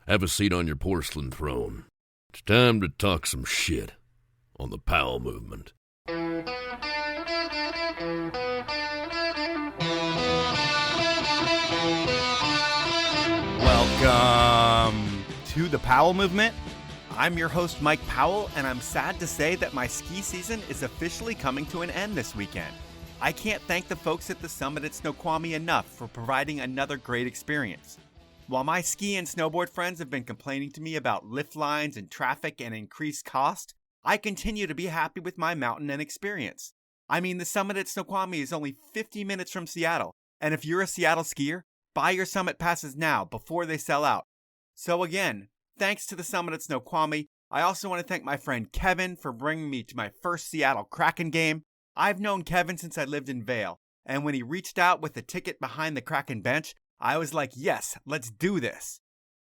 Have a seat on your porcelain throne. It's time to talk some shit on the Powell movement. Welcome to the Powell movement. I'm your host, Mike Powell, and I'm sad to say that my ski season is officially coming to an end this weekend. I can't thank the folks at the summit at Snoqualmie enough for providing another great experience. While my ski and snowboard friends have been complaining to me about lift lines and traffic and increased cost, I continue to be happy with my mountain and experience. I mean, the summit at Snoqualmie is only 50 minutes from Seattle, and if you're a Seattle skier, buy your summit passes now before they sell out. So again, thanks to the summit at Snoqualmie. I also want to thank my friend Kevin for bringing me to my first Seattle Kraken game. I've known Kevin since I lived in Vail, and when he reached out with the ticket behind the Kraken bench, I was like, yes, let's do this.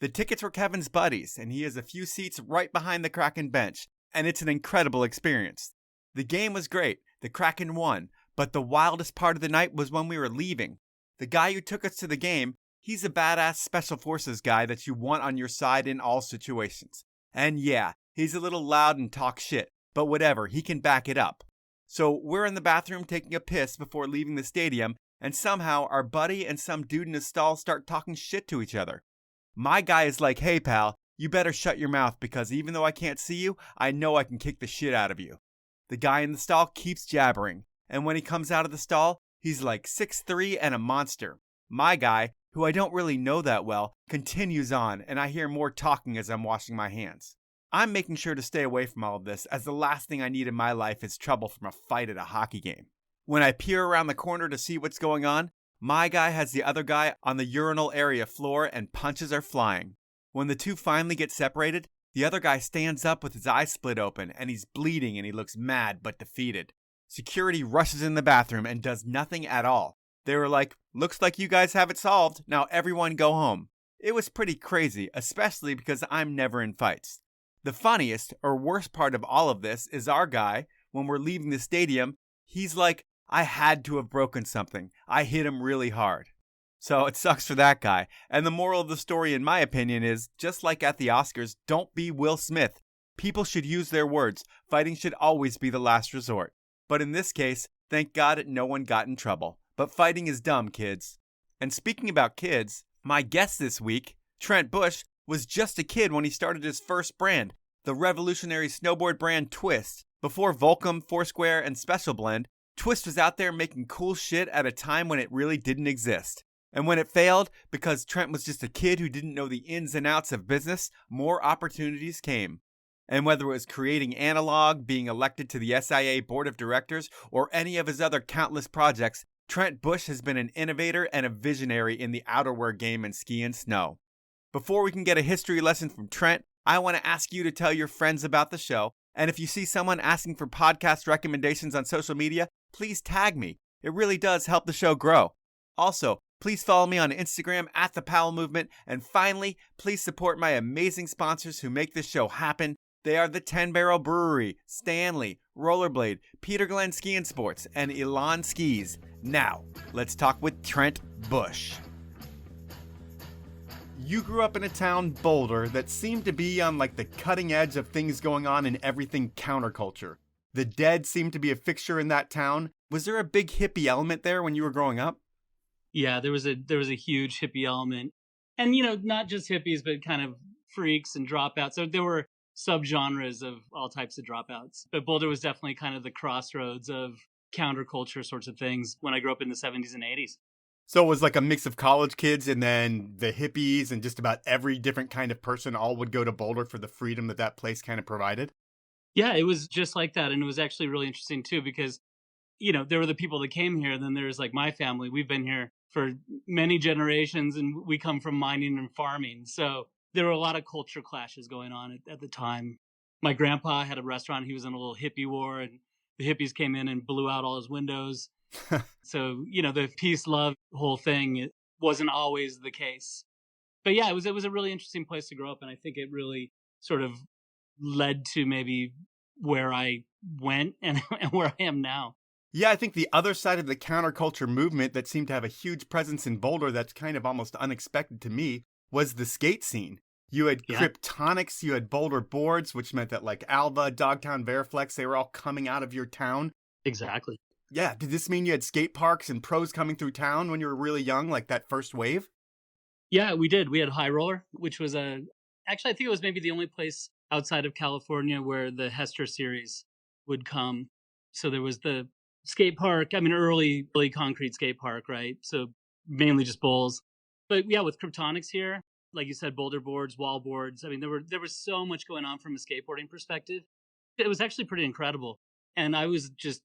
The tickets were Kevin's buddies, and he has a few seats right behind the Kraken bench, and it's an incredible experience. The game was great, the Kraken won, but the wildest part of the night was when we were leaving. The guy who took us to the game, he's a badass special forces guy that you want on your side in all situations. And yeah, he's a little loud and talks shit, but whatever, he can back it up. So we're in the bathroom taking a piss before leaving the stadium, and somehow our buddy and some dude in his stall start talking shit to each other. My guy is like, hey pal, you better shut your mouth because even though I can't see you, I know I can kick the shit out of you. The guy in the stall keeps jabbering, and when he comes out of the stall, he's like 6'3" and a monster. My guy, who I don't really know that well, continues on, and I hear more talking as I'm washing my hands. I'm making sure to stay away from all of this, as the last thing I need in my life is trouble from a fight at a hockey game. When I peer around the corner to see what's going on, my guy has the other guy on the urinal area floor and punches are flying. When the two finally get separated, the other guy stands up with his eyes split open and he's bleeding and he looks mad but defeated. Security rushes in the bathroom and does nothing at all. They were like, looks like you guys have it solved, now everyone go home. It was pretty crazy, especially because I'm never in fights. The funniest or worst part of all of this is our guy, when we're leaving the stadium, he's like, I had to have broken something. I hit him really hard. So it sucks for that guy. And the moral of the story, in my opinion, is just like at the Oscars, don't be Will Smith. People should use their words. Fighting should always be the last resort. But in this case, thank God no one got in trouble. But fighting is dumb, kids. And speaking about kids, my guest this week, Trent Bush, was just a kid when he started his first brand, the revolutionary snowboard brand Twist. Before Volcom, Foursquare, and Special Blend, Twist was out there making cool shit at a time when it really didn't exist. And when it failed, because Trent was just a kid who didn't know the ins and outs of business, more opportunities came. And whether it was creating Analog, being elected to the SIA board of directors, or any of his other countless projects, Trent Bush has been an innovator and a visionary in the outerwear game in ski and snow. Before we can get a history lesson from Trent, I want to ask you to tell your friends about the show. And if you see someone asking for podcast recommendations on social media, please tag me. It really does help the show grow. Also, please follow me on Instagram at The Powell Movement. And finally, please support my amazing sponsors who make this show happen. They are the 10 Barrel Brewery, Stanley, Rollerblade, Peter Glenn Ski and Sports, and Elan Skis. Now, let's talk with Trent Bush. You grew up in a town, Boulder, that seemed to be on like the cutting edge of things going on in everything counterculture. The Dead seemed to be a fixture in that town. Was there a big hippie element there when you were growing up? Yeah, there was a huge hippie element. And, not just hippies, but kind of freaks and dropouts. So there were subgenres of all types of dropouts. But Boulder was definitely kind of the crossroads of counterculture sorts of things when I grew up in the 70s and 80s. So it was like a mix of college kids and then the hippies and just about every different kind of person all would go to Boulder for the freedom that place kind of provided? Yeah, it was just like that. And it was actually really interesting, too, because, there were the people that came here. Then there's like my family. We've been here for many generations and we come from mining and farming. So there were a lot of culture clashes going on at the time. My grandpa had a restaurant. He was in a little hippie war and the hippies came in and blew out all his windows. So, the peace, love whole thing, it wasn't always the case. But yeah, it was a really interesting place to grow up. And I think it really sort of led to maybe where I went and where I am now. Yeah, I think the other side of the counterculture movement that seemed to have a huge presence in Boulder that's kind of almost unexpected to me was the skate scene. You had Yeah, Kryptonics, you had Boulder boards, which meant that like Alva, Dogtown, Veriflex, they were all coming out of your town. exactly. Yeah, did this mean you had skate parks and pros coming through town when you were really young, like that first wave? Yeah, we did. We had High Roller, which was actually, I think it was maybe the only place outside of California where the Hester series would come. So there was the skate park. I mean, early concrete skate park, right? So mainly just bowls. But yeah, with Kryptonics here, like you said, boulder boards, wall boards. I mean, there was so much going on from a skateboarding perspective. It was actually pretty incredible. And I was just,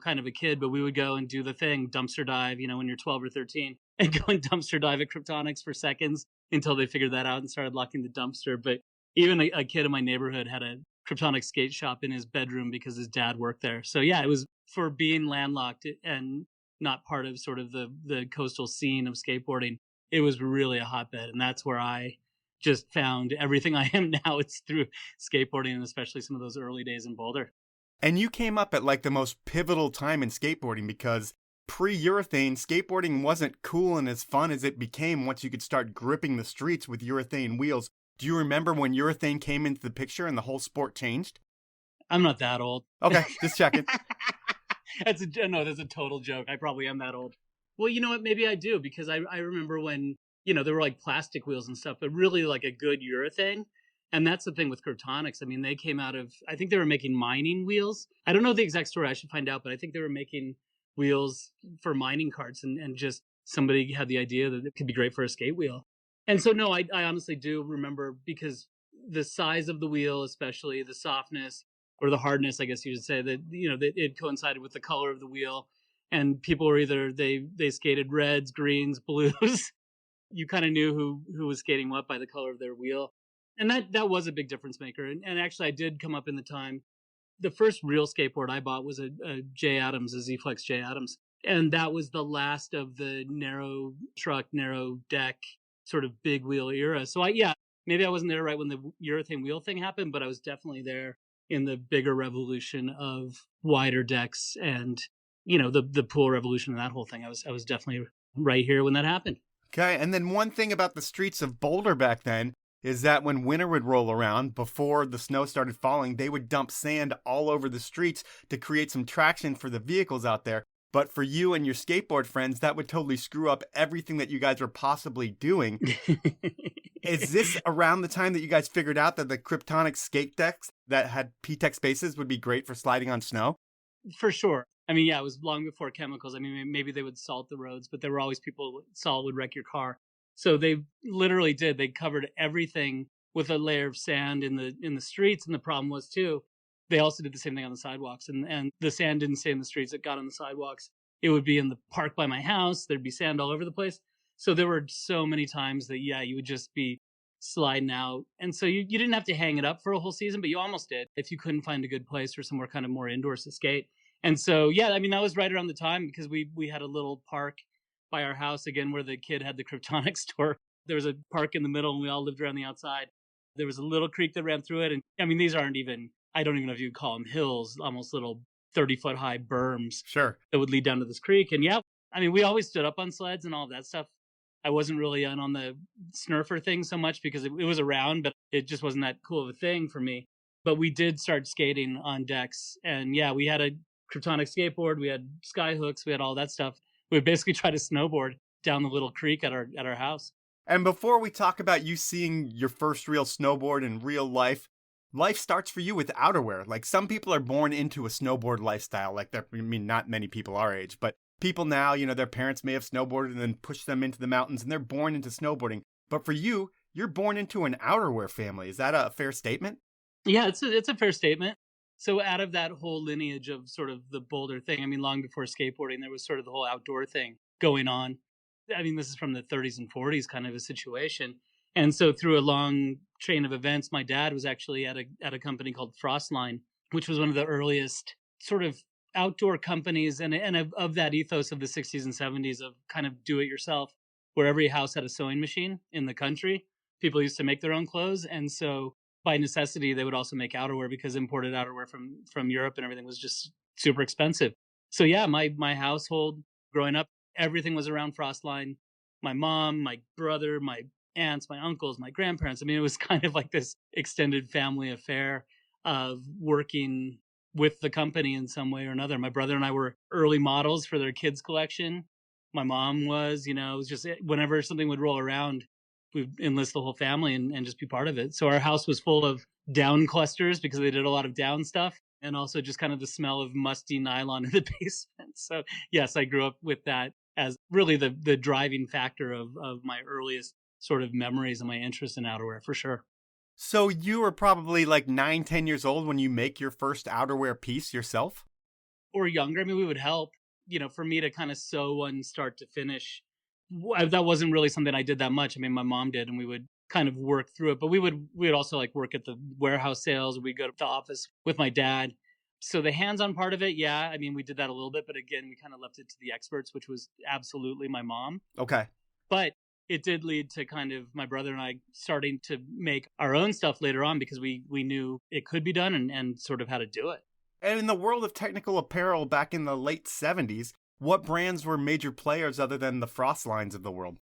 kind of a kid, but we would go and do the thing, dumpster dive, when you're 12 or 13, and go and dumpster dive at Kryptonics for seconds until they figured that out and started locking the dumpster. But even a kid in my neighborhood had a Kryptonic skate shop in his bedroom because his dad worked there. So yeah, it was, for being landlocked and not part of sort of the coastal scene of skateboarding, it was really a hotbed. And that's where I just found everything I am now. It's through skateboarding, and especially some of those early days in Boulder. And you came up at like the most pivotal time in skateboarding because pre-urethane, skateboarding wasn't cool and as fun as it became once you could start gripping the streets with urethane wheels. Do you remember when urethane came into the picture and the whole sport changed? I'm not that old. Okay, just checking. That's a total joke. I probably am that old. Well, you know what? Maybe I do, because I remember when, there were like plastic wheels and stuff, but really like a good urethane. And that's the thing with Kryptonics. I mean, they came out of, I think they were making mining wheels. I don't know the exact story. I should find out, but I think they were making wheels for mining carts, and just somebody had the idea that it could be great for a skate wheel. And so, no, I honestly do remember, because the size of the wheel, especially the softness or the hardness, I guess you should say, that, that it coincided with the color of the wheel. And people were either, they skated reds, greens, blues. You kind of knew who was skating what by the color of their wheel. And that was a big difference maker. And actually, I did come up in the time. The first real skateboard I bought was a J Adams, a Z Flex J Adams. And that was the last of the narrow truck, narrow deck, sort of big wheel era. So maybe I wasn't there right when the urethane wheel thing happened, but I was definitely there in the bigger revolution of wider decks and, the pool revolution and that whole thing. I was definitely right here when that happened. Okay, and then one thing about the streets of Boulder back then is that when winter would roll around, before the snow started falling, they would dump sand all over the streets to create some traction for the vehicles out there. But for you and your skateboard friends, that would totally screw up everything that you guys were possibly doing. Is this around the time that you guys figured out that the Kryptonic skate decks that had P-Tech spaces would be great for sliding on snow? For sure. I mean, yeah, it was long before chemicals. I mean, maybe they would salt the roads, but there were always people, salt would wreck your car. So they literally did. They covered everything with a layer of sand in the streets. And the problem was, too, they also did the same thing on the sidewalks. And the sand didn't stay in the streets. It got on the sidewalks. It would be in the park by my house. There'd be sand all over the place. So there were so many times that, you would just be sliding out. And so you didn't have to hang it up for a whole season, but you almost did if you couldn't find a good place or somewhere kind of more indoors to skate. And so, I mean, that was right around the time, because we had a little park by our house, again, where the kid had the Kryptonic store. There was a park in the middle, and we all lived around the outside. There was a little creek that ran through it. And I mean, these aren't even, I don't even know if you'd call them hills, almost little 30-foot high berms. Sure. That would lead down to this creek. And I mean, we always stood up on sleds and all of that stuff. I wasn't really on the snurfer thing so much, because it was around, but it just wasn't that cool of a thing for me. But we did start skating on decks. And we had a Kryptonic skateboard, we had sky hooks, we had all that stuff. We would basically try to snowboard down the little creek at our house. And before we talk about you seeing your first real snowboard in real life, life starts for you with outerwear. Like, some people are born into a snowboard lifestyle. Like, not many people our age, but people now, their parents may have snowboarded and then pushed them into the mountains, and they're born into snowboarding. But for you, you're born into an outerwear family. Is that a fair statement? Yeah, it's a fair statement. So out of that whole lineage of sort of the Boulder thing, I mean, long before skateboarding, there was sort of the whole outdoor thing going on. I mean, this is from the 30s and 40s kind of a situation. And so through a long chain of events, my dad was actually at a company called Frostline, which was one of the earliest sort of outdoor companies and of that ethos of the 60s and 70s of kind of do it yourself, where every house had a sewing machine in the country. People used to make their own clothes. And so by necessity, they would also make outerwear, because imported outerwear from Europe and everything was just super expensive. So my household growing up, everything was around Frostline. My mom, my brother, my aunts, my uncles, my grandparents. I mean, it was kind of like this extended family affair of working with the company in some way or another. My brother and I were early models for their kids collection. My mom was, it was just whenever something would roll around, we'd enlist the whole family and just be part of it. So our house was full of down clusters because they did a lot of down stuff, and also just kind of the smell of musty nylon in the basement. So yes, I grew up with that as really the driving factor of my earliest sort of memories and my interest in outerwear, for sure. So you were probably like 9, 10 years old when you make your first outerwear piece yourself? Or younger. I mean, we would help, for me to kind of sew one start to finish. That wasn't really something I did that much. I mean, my mom did, and we would kind of work through it. But we would also like work at the warehouse sales. We'd go to the office with my dad. So the hands-on part of it, yeah, I mean, we did that a little bit, but again, we kind of left it to the experts, which was absolutely my mom. Okay. But it did lead to kind of my brother and I starting to make our own stuff later on because we knew it could be done and sort of how to do it. And in the world of technical apparel back in the late 70s, what brands were major players other than the Frost lines of the world?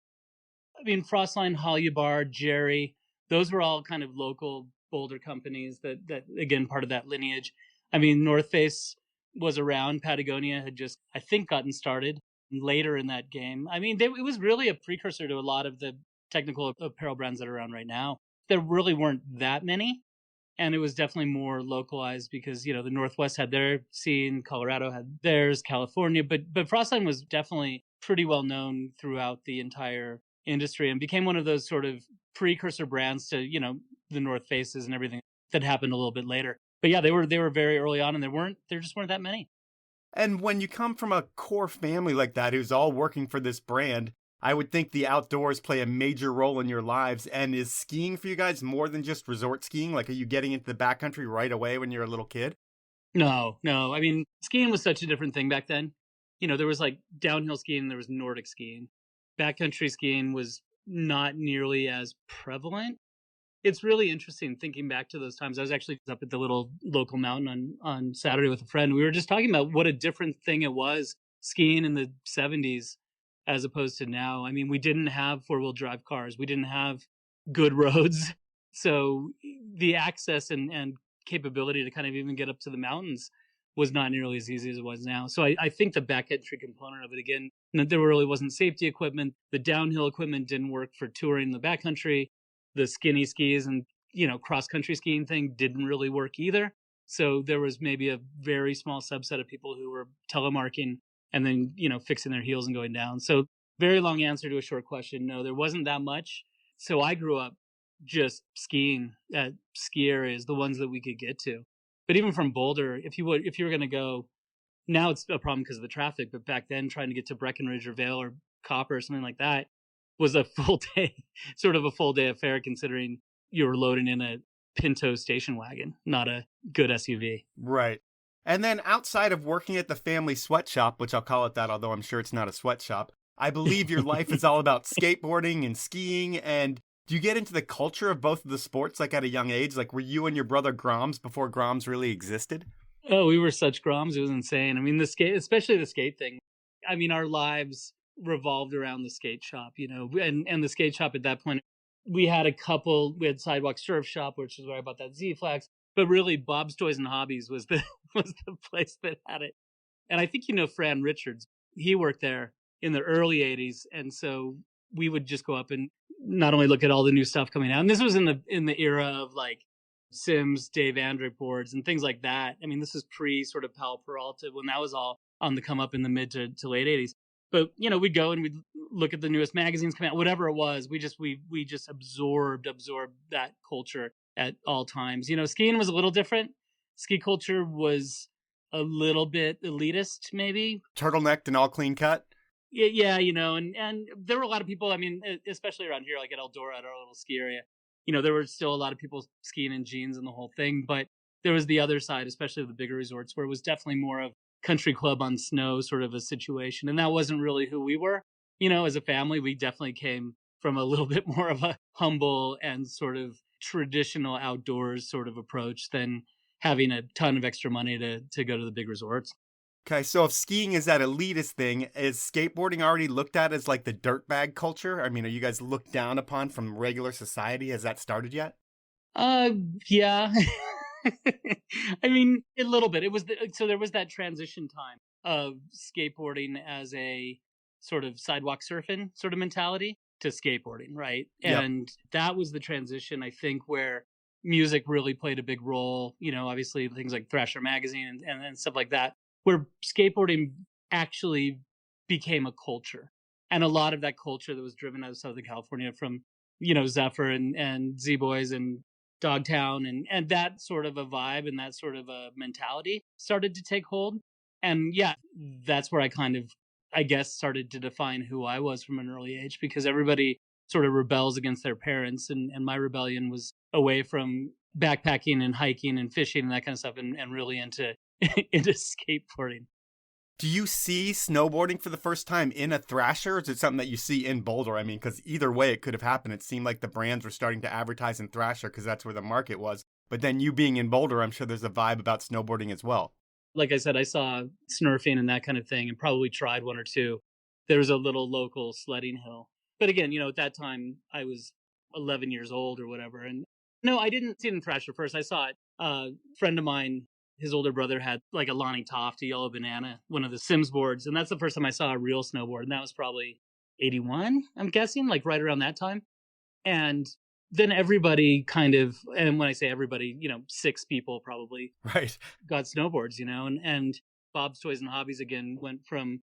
I mean, Frostline, Hollybar, Jerry, those were all kind of local Boulder companies that again, part of that lineage. I mean, North Face was around. Patagonia had just, I think, gotten started later in that game. I mean, it was really a precursor to a lot of the technical apparel brands that are around right now. There really weren't that many. And it was definitely more localized because, the Northwest had their scene, Colorado had theirs, California. But Frostline was definitely pretty well known throughout the entire industry and became one of those sort of precursor brands to, the North Faces and everything that happened a little bit later. But yeah, they were very early on, and there just weren't that many. And when you come from a core family like that who's all working for this brand, I would think the outdoors play a major role in your lives. And is skiing for you guys more than just resort skiing? Like, are you getting into the backcountry right away when you're a little kid? No. I mean, skiing was such a different thing back then. There was like downhill skiing, there was Nordic skiing. Backcountry skiing was not nearly as prevalent. It's really interesting thinking back to those times. I was actually up at the little local mountain on Saturday with a friend. We were just talking about what a different thing it was skiing in the 70s as opposed to now. I mean, we didn't have four-wheel drive cars. We didn't have good roads. So the access and capability to kind of even get up to the mountains was not nearly as easy as it was now. So I think the backcountry component of it, again, there really wasn't safety equipment. The downhill equipment didn't work for touring the backcountry. The skinny skis and, cross-country skiing thing didn't really work either. So there was maybe a very small subset of people who were telemarking and then, fixing their heels and going down. So very long answer to a short question. No, there wasn't that much. So I grew up just skiing at ski areas, the ones that we could get to. But even from Boulder, if you were going to go, now it's a problem because of the traffic, but back then trying to get to Breckenridge or Vail or Copper or something like that was a full day, sort of a full day affair, considering you were loading in a Pinto station wagon, not a good SUV. Right. And then outside of working at the family sweatshop, which I'll call it that, although I'm sure it's not a sweatshop, I believe your life is all about skateboarding and skiing. And do you get into the culture of both of the sports, like at a young age? Like, were you and your brother groms before groms really existed? Oh, we were such groms. It was insane. I mean, especially the skate thing. I mean, our lives revolved around the skate shop, and the skate shop at that point, we had Sidewalk Surf Shop, which is where I bought that Z-Flax, but really Bob's Toys and Hobbies was the place that had it. And I think, Fran Richards, he worked there in the early 80s. And so we would just go up and not only look at all the new stuff coming out. And this was in the era of like Sims, Dave Andrick boards and things like that. I mean, this is pre sort of Pal Peralta when that was all on the come up in the mid to late 80s. But, we'd go and we'd look at the newest magazines coming out, whatever it was. We just absorbed that culture at all times. Skiing was a little different. Ski culture was a little bit elitist, maybe. Turtlenecked and all clean cut? Yeah, and there were a lot of people, I mean, especially around here, like at Eldora, at our little ski area, there were still a lot of people skiing in jeans and the whole thing. But there was the other side, especially the bigger resorts, where it was definitely more of country club on snow sort of a situation. And that wasn't really who we were. As a family, we definitely came from a little bit more of a humble and sort of traditional outdoors sort of approach than having a ton of extra money to go to the big resorts. Okay, so if skiing is that elitist thing, is skateboarding already looked at as like the dirtbag culture? I mean, are you guys looked down upon from regular society? Has that started yet? Uh, yeah. I mean, a little bit. It was so there was that transition time of skateboarding as a sort of sidewalk surfing sort of mentality to skateboarding, right? Yep. And that was the transition, I think, where music really played a big role. You know, obviously things like Thrasher magazine and stuff like that, where skateboarding actually became a culture. And a lot of that culture that was driven out of Southern California from, you know, Zephyr and Z Boys and Dogtown and that sort of a vibe and that sort of a mentality started to take hold. And yeah, that's where I kind of, I guess, started to define who I was from an early age, because everybody sort of rebels against their parents. And my rebellion was away from backpacking and hiking and fishing and that kind of stuff and really into into skateboarding. Do you see snowboarding for the first time in a Thrasher, or is it something that you see in Boulder? I mean, because either way it could have happened. It seemed like the brands were starting to advertise in Thrasher because that's where the market was. But then you being in Boulder, I'm sure there's a vibe about snowboarding as well. Like I said, I saw snurfing and that kind of thing and probably tried one or two. There was a little local sledding hill. But again, you know, at that time I was 11 years old or whatever. And no, I didn't see it in Thrasher first. I saw it. A friend of mine, his older brother had like a Lonnie Toft, a yellow banana, one of the Sims boards. And that's the first time I saw a real snowboard. And that was probably 81, I'm guessing, like right around that time. And then everybody kind of, and when I say everybody, you know, 6 people probably Right. got snowboards, you know, and Bob's Toys and Hobbies again went from,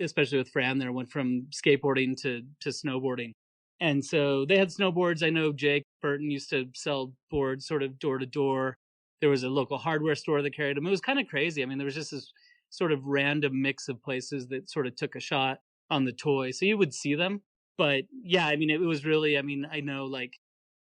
especially with Fran there, went from skateboarding to snowboarding. And so they had snowboards. I know Jake Burton used to sell boards sort of door to door. There was a local hardware store that carried them. It was kind of crazy. I mean, there was just this sort of random mix of places that sort of took a shot on the toy. So you would see them. But yeah, I mean, it was really, I mean, I know like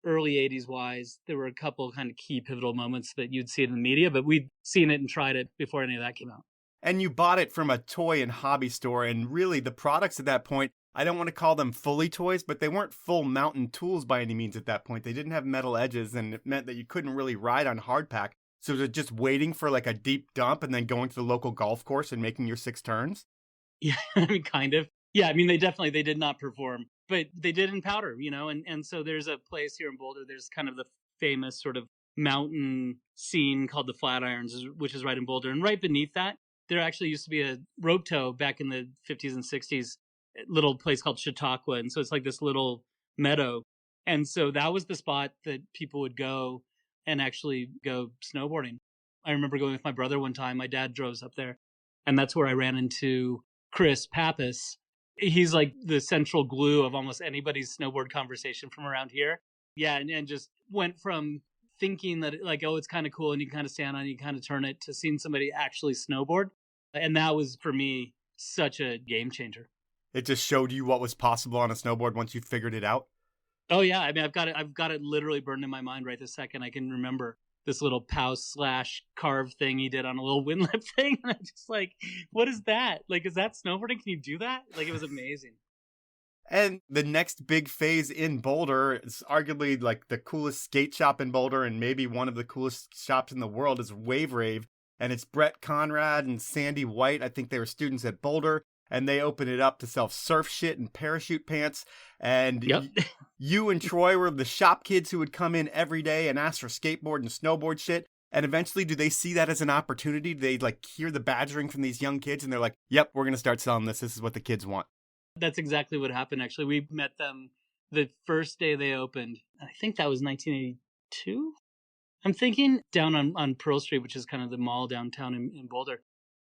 early 80s wise, there were a couple kind of key pivotal moments that you'd see it in the media, but we'd seen it and tried it before any of that came out. And you bought it from a toy and hobby store, and really the products at that point, I don't want to call them fully toys, but they weren't full mountain tools by any means at that point. They didn't have metal edges, and it meant that you couldn't really ride on hardpack. So was it just waiting for like a deep dump and then going to the local golf course and making your 6 turns? Yeah, I mean, kind of. Yeah, I mean, they did not perform, but they did in powder, you know, and so there's a place here in Boulder, there's kind of the famous sort of mountain scene called the Flatirons, which is right in Boulder. And right beneath that, there actually used to be a rope tow back in the 50s and 60s, little place called Chautauqua. And so it's like this little meadow. And so that was the spot that people would go and actually go snowboarding. I remember going with my brother one time. My dad drove us up there. And that's where I ran into Chris Pappas. He's like the central glue of almost anybody's snowboard conversation from around here. Yeah, and just went from thinking that like, oh, it's kind of cool and you can kind of stand on it, you kind of turn it, to seeing somebody actually snowboard. And that was for me such a game changer. It just showed you what was possible on a snowboard once you figured it out. Oh yeah, I mean, I've got it literally burned in my mind right this second. I can remember this little pouse / carve thing he did on a little windlip thing. And I'm just like, what is that? Like, is that snowboarding? Can you do that? Like, it was amazing. And the next big phase in Boulder is arguably like the coolest skate shop in Boulder and maybe one of the coolest shops in the world is Wave Rave. And it's Brett Conrad and Sandy White. I think they were students at Boulder. And they opened it up to sell surf shit and parachute pants. And Yep. You and Troy were the shop kids who would come in every day and ask for skateboard and snowboard shit. And eventually, do they see that as an opportunity? Do they like hear the badgering from these young kids and they're like, yep, we're going to start selling this. This is what the kids want. That's exactly what happened, actually. We met them the first day they opened. I think that was 1982. I'm thinking down on Pearl Street, which is kind of the mall downtown in Boulder.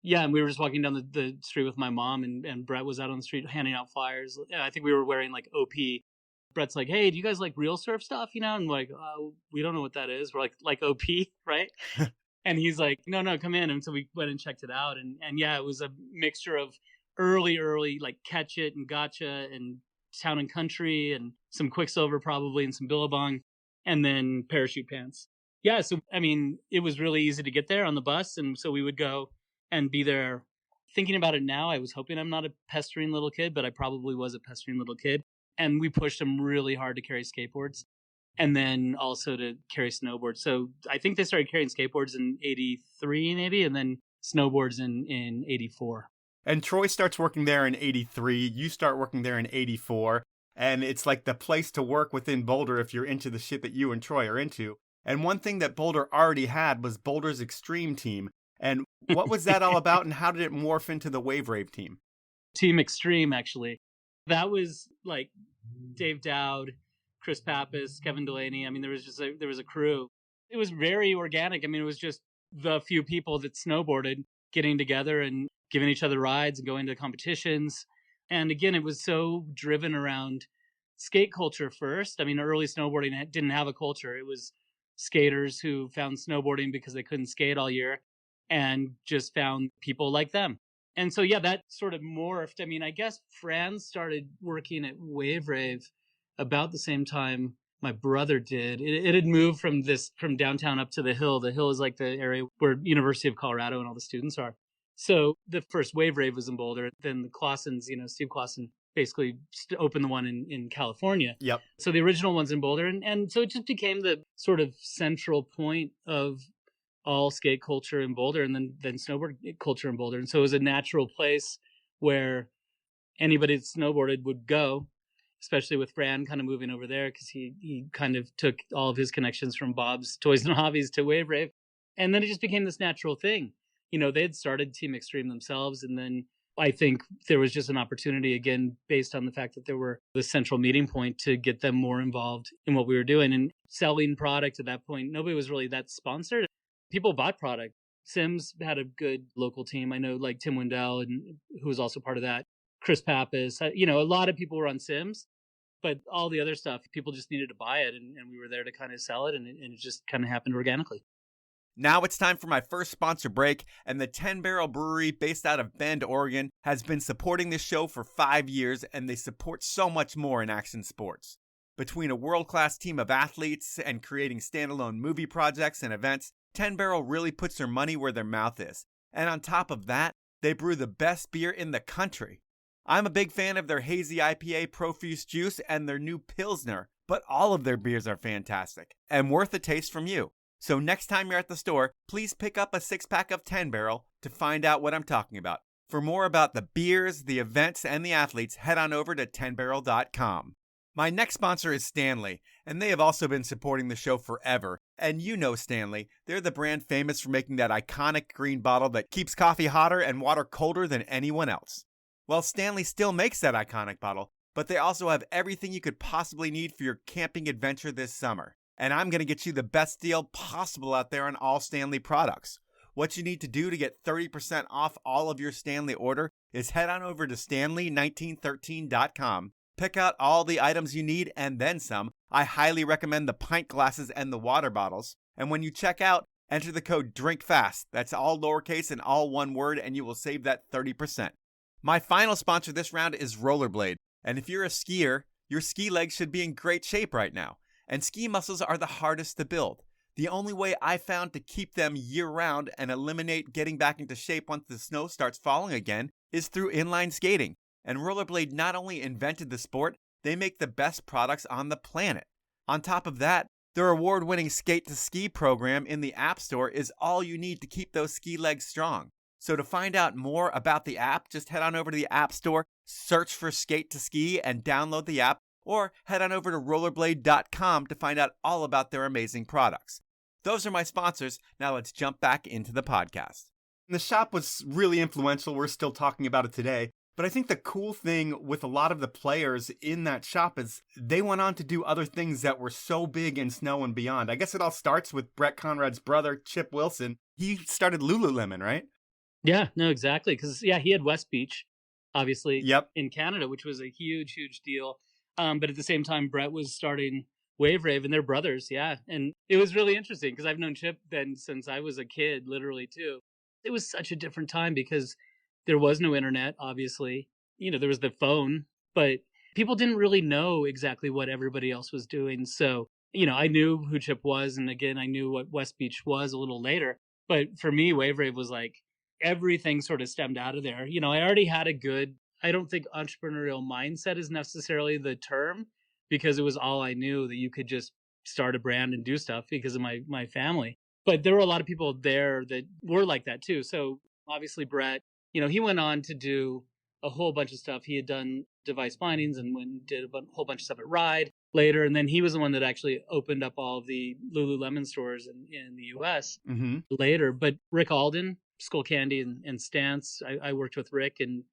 Yeah, and we were just walking down the street with my mom, and Brett was out on the street handing out flyers. I think we were wearing like OP. Brett's like, hey, do you guys like real surf stuff? You know, and we're like, we don't know what that is. We're like OP, right? And he's like, no, come in. And so we went and checked it out. And yeah, it was a mixture of early, like Catch It and Gotcha and Town and Country and some Quicksilver probably and some Billabong and then parachute pants. Yeah, so, I mean, it was really easy to get there on the bus. And so we would go and be there. Thinking about it now, I was hoping I'm not a pestering little kid, but I probably was a pestering little kid. And we pushed them really hard to carry skateboards and then also to carry snowboards. So I think they started carrying skateboards in 83 maybe. And then snowboards in 84. And Troy starts working there in 83. You start working there in 84. And it's like the place to work within Boulder if you're into the shit that you and Troy are into. And one thing that Boulder already had was Boulder's Extreme team. And what was that all about, and how did it morph into the Wave Rave team? Team Extreme, actually. That was like Dave Dowd, Chris Pappas, Kevin Delaney. I mean, there was a crew. It was very organic. I mean, it was just the few people that snowboarded getting together and giving each other rides and going to competitions. And again, it was so driven around skate culture first. I mean, early snowboarding didn't have a culture. It was skaters who found snowboarding because they couldn't skate all year and just found people like them. And so, yeah, that sort of morphed. I mean, I guess Franz started working at Wave Rave about the same time my brother did. It had moved from downtown up to the hill. The hill is like the area where University of Colorado and all the students are. So the first Wave Rave was in Boulder. Then the Claussens, Steve Claussen basically opened the one in California. Yep. So the original one's in Boulder. And so it just became the sort of central point of all skate culture in Boulder, and then snowboard culture in Boulder. And so it was a natural place where anybody that snowboarded would go, especially with Fran kind of moving over there, because he kind of took all of his connections from Bob's Toys and Hobbies to Wave Rave. And then it just became this natural thing. They had started Team Extreme themselves, and then I think there was just an opportunity, again, based on the fact that there were the central meeting point, to get them more involved in what we were doing and selling product. At that point, nobody was really that sponsored. People bought product. Sims had a good local team. I know, like Tim Wendell, who was also part of that. Chris Pappas. A lot of people were on Sims, but all the other stuff, people just needed to buy it, and we were there to kind of sell it, and it just kind of happened organically. Now it's time for my first sponsor break, and the 10 Barrel Brewery, based out of Bend, Oregon, has been supporting this show for 5 years, and they support so much more in action sports. Between a world-class team of athletes and creating standalone movie projects and events, 10 Barrel really puts their money where their mouth is. And on top of that, they brew the best beer in the country. I'm a big fan of their Hazy IPA Profuse Juice and their new Pilsner, but all of their beers are fantastic and worth a taste from you. So next time you're at the store, please pick up a 6-pack of 10 Barrel to find out what I'm talking about. For more about the beers, the events, and the athletes, head on over to 10barrel.com. My next sponsor is Stanley, and they have also been supporting the show forever. And you know Stanley, they're the brand famous for making that iconic green bottle that keeps coffee hotter and water colder than anyone else. Well, Stanley still makes that iconic bottle, but they also have everything you could possibly need for your camping adventure this summer. And I'm going to get you the best deal possible out there on all Stanley products. What you need to do to get 30% off all of your Stanley order is head on over to stanley1913.com. Pick out all the items you need and then some. I highly recommend the pint glasses and the water bottles. And when you check out, enter the code DRINKFAST. That's all lowercase and all one word, and you will save that 30%. My final sponsor this round is Rollerblade. And if you're a skier, your ski legs should be in great shape right now. And ski muscles are the hardest to build. The only way I found to keep them year-round and eliminate getting back into shape once the snow starts falling again is through inline skating. And Rollerblade not only invented the sport, they make the best products on the planet. On top of that, their award-winning Skate to Ski program in the App Store is all you need to keep those ski legs strong. So to find out more about the app, just head on over to the App Store, search for Skate to Ski, and download the app. Or head on over to rollerblade.com to find out all about their amazing products. Those are my sponsors. Now let's jump back into the podcast. The shop was really influential. We're still talking about it today. But I think the cool thing with a lot of the players in that shop is they went on to do other things that were so big in snow and beyond. I guess it all starts with Brett Conrad's brother, Chip Wilson. He started Lululemon, right? Yeah, no, exactly. Because, he had West Beach, obviously, Yep. in Canada, which was a huge, huge deal. But at the same time, Brett was starting Wave Rave, and they're brothers, yeah. And it was really interesting because I've known Chip then since I was a kid, literally, too. It was such a different time because there was no internet, obviously. There was the phone, but people didn't really know exactly what everybody else was doing. So, I knew who Chip was, and again, I knew what West Beach was a little later. But for me, Wave Rave was like everything sort of stemmed out of there. I already had I don't think entrepreneurial mindset is necessarily the term, because it was all I knew, that you could just start a brand and do stuff because of my family. But there were a lot of people there that were like that too. So obviously Brett, he went on to do a whole bunch of stuff. He had done device bindings and went and did a whole bunch of stuff at Ride later. And then he was the one that actually opened up all of the Lululemon stores in the US later. But Rick Alden, Skull Candy and Stance, I worked with Rick, and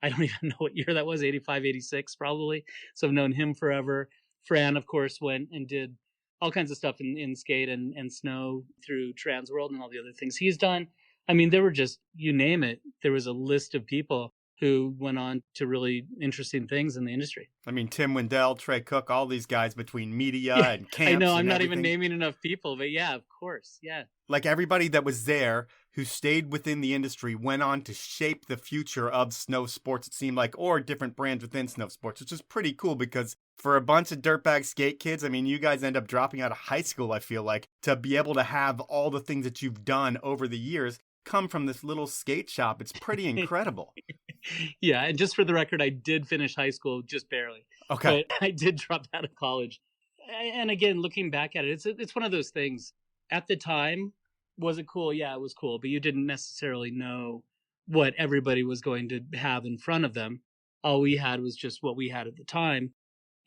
I don't even know what year that was, 85, 86 probably. So I've known him forever. Fran, of course, went and did all kinds of stuff in skate and snow through Transworld and all the other things he's done. I mean, there were just, you name it, there was a list of people who went on to really interesting things in the industry. I mean, Tim Wendell, Trey Cook, all these guys between media and camps. I know, I'm and not everything. even naming enough people, but yeah, of course, yeah. Like everybody that was there who stayed within the industry went on to shape the future of snow sports, it seemed like, or different brands within snow sports, which is pretty cool because for a bunch of dirtbag skate kids, I mean, you guys end up dropping out of high school, I feel like, to be able to have all the things that you've done over the years come from this little skate shop. It's pretty incredible. Yeah, and just for the record, I did finish high school just barely. Okay. But I did drop out of college. And again, looking back at it, it's one of those things. At the time, was it cool? Yeah, it was cool. But you didn't necessarily know what everybody was going to have in front of them. All we had was just what we had at the time.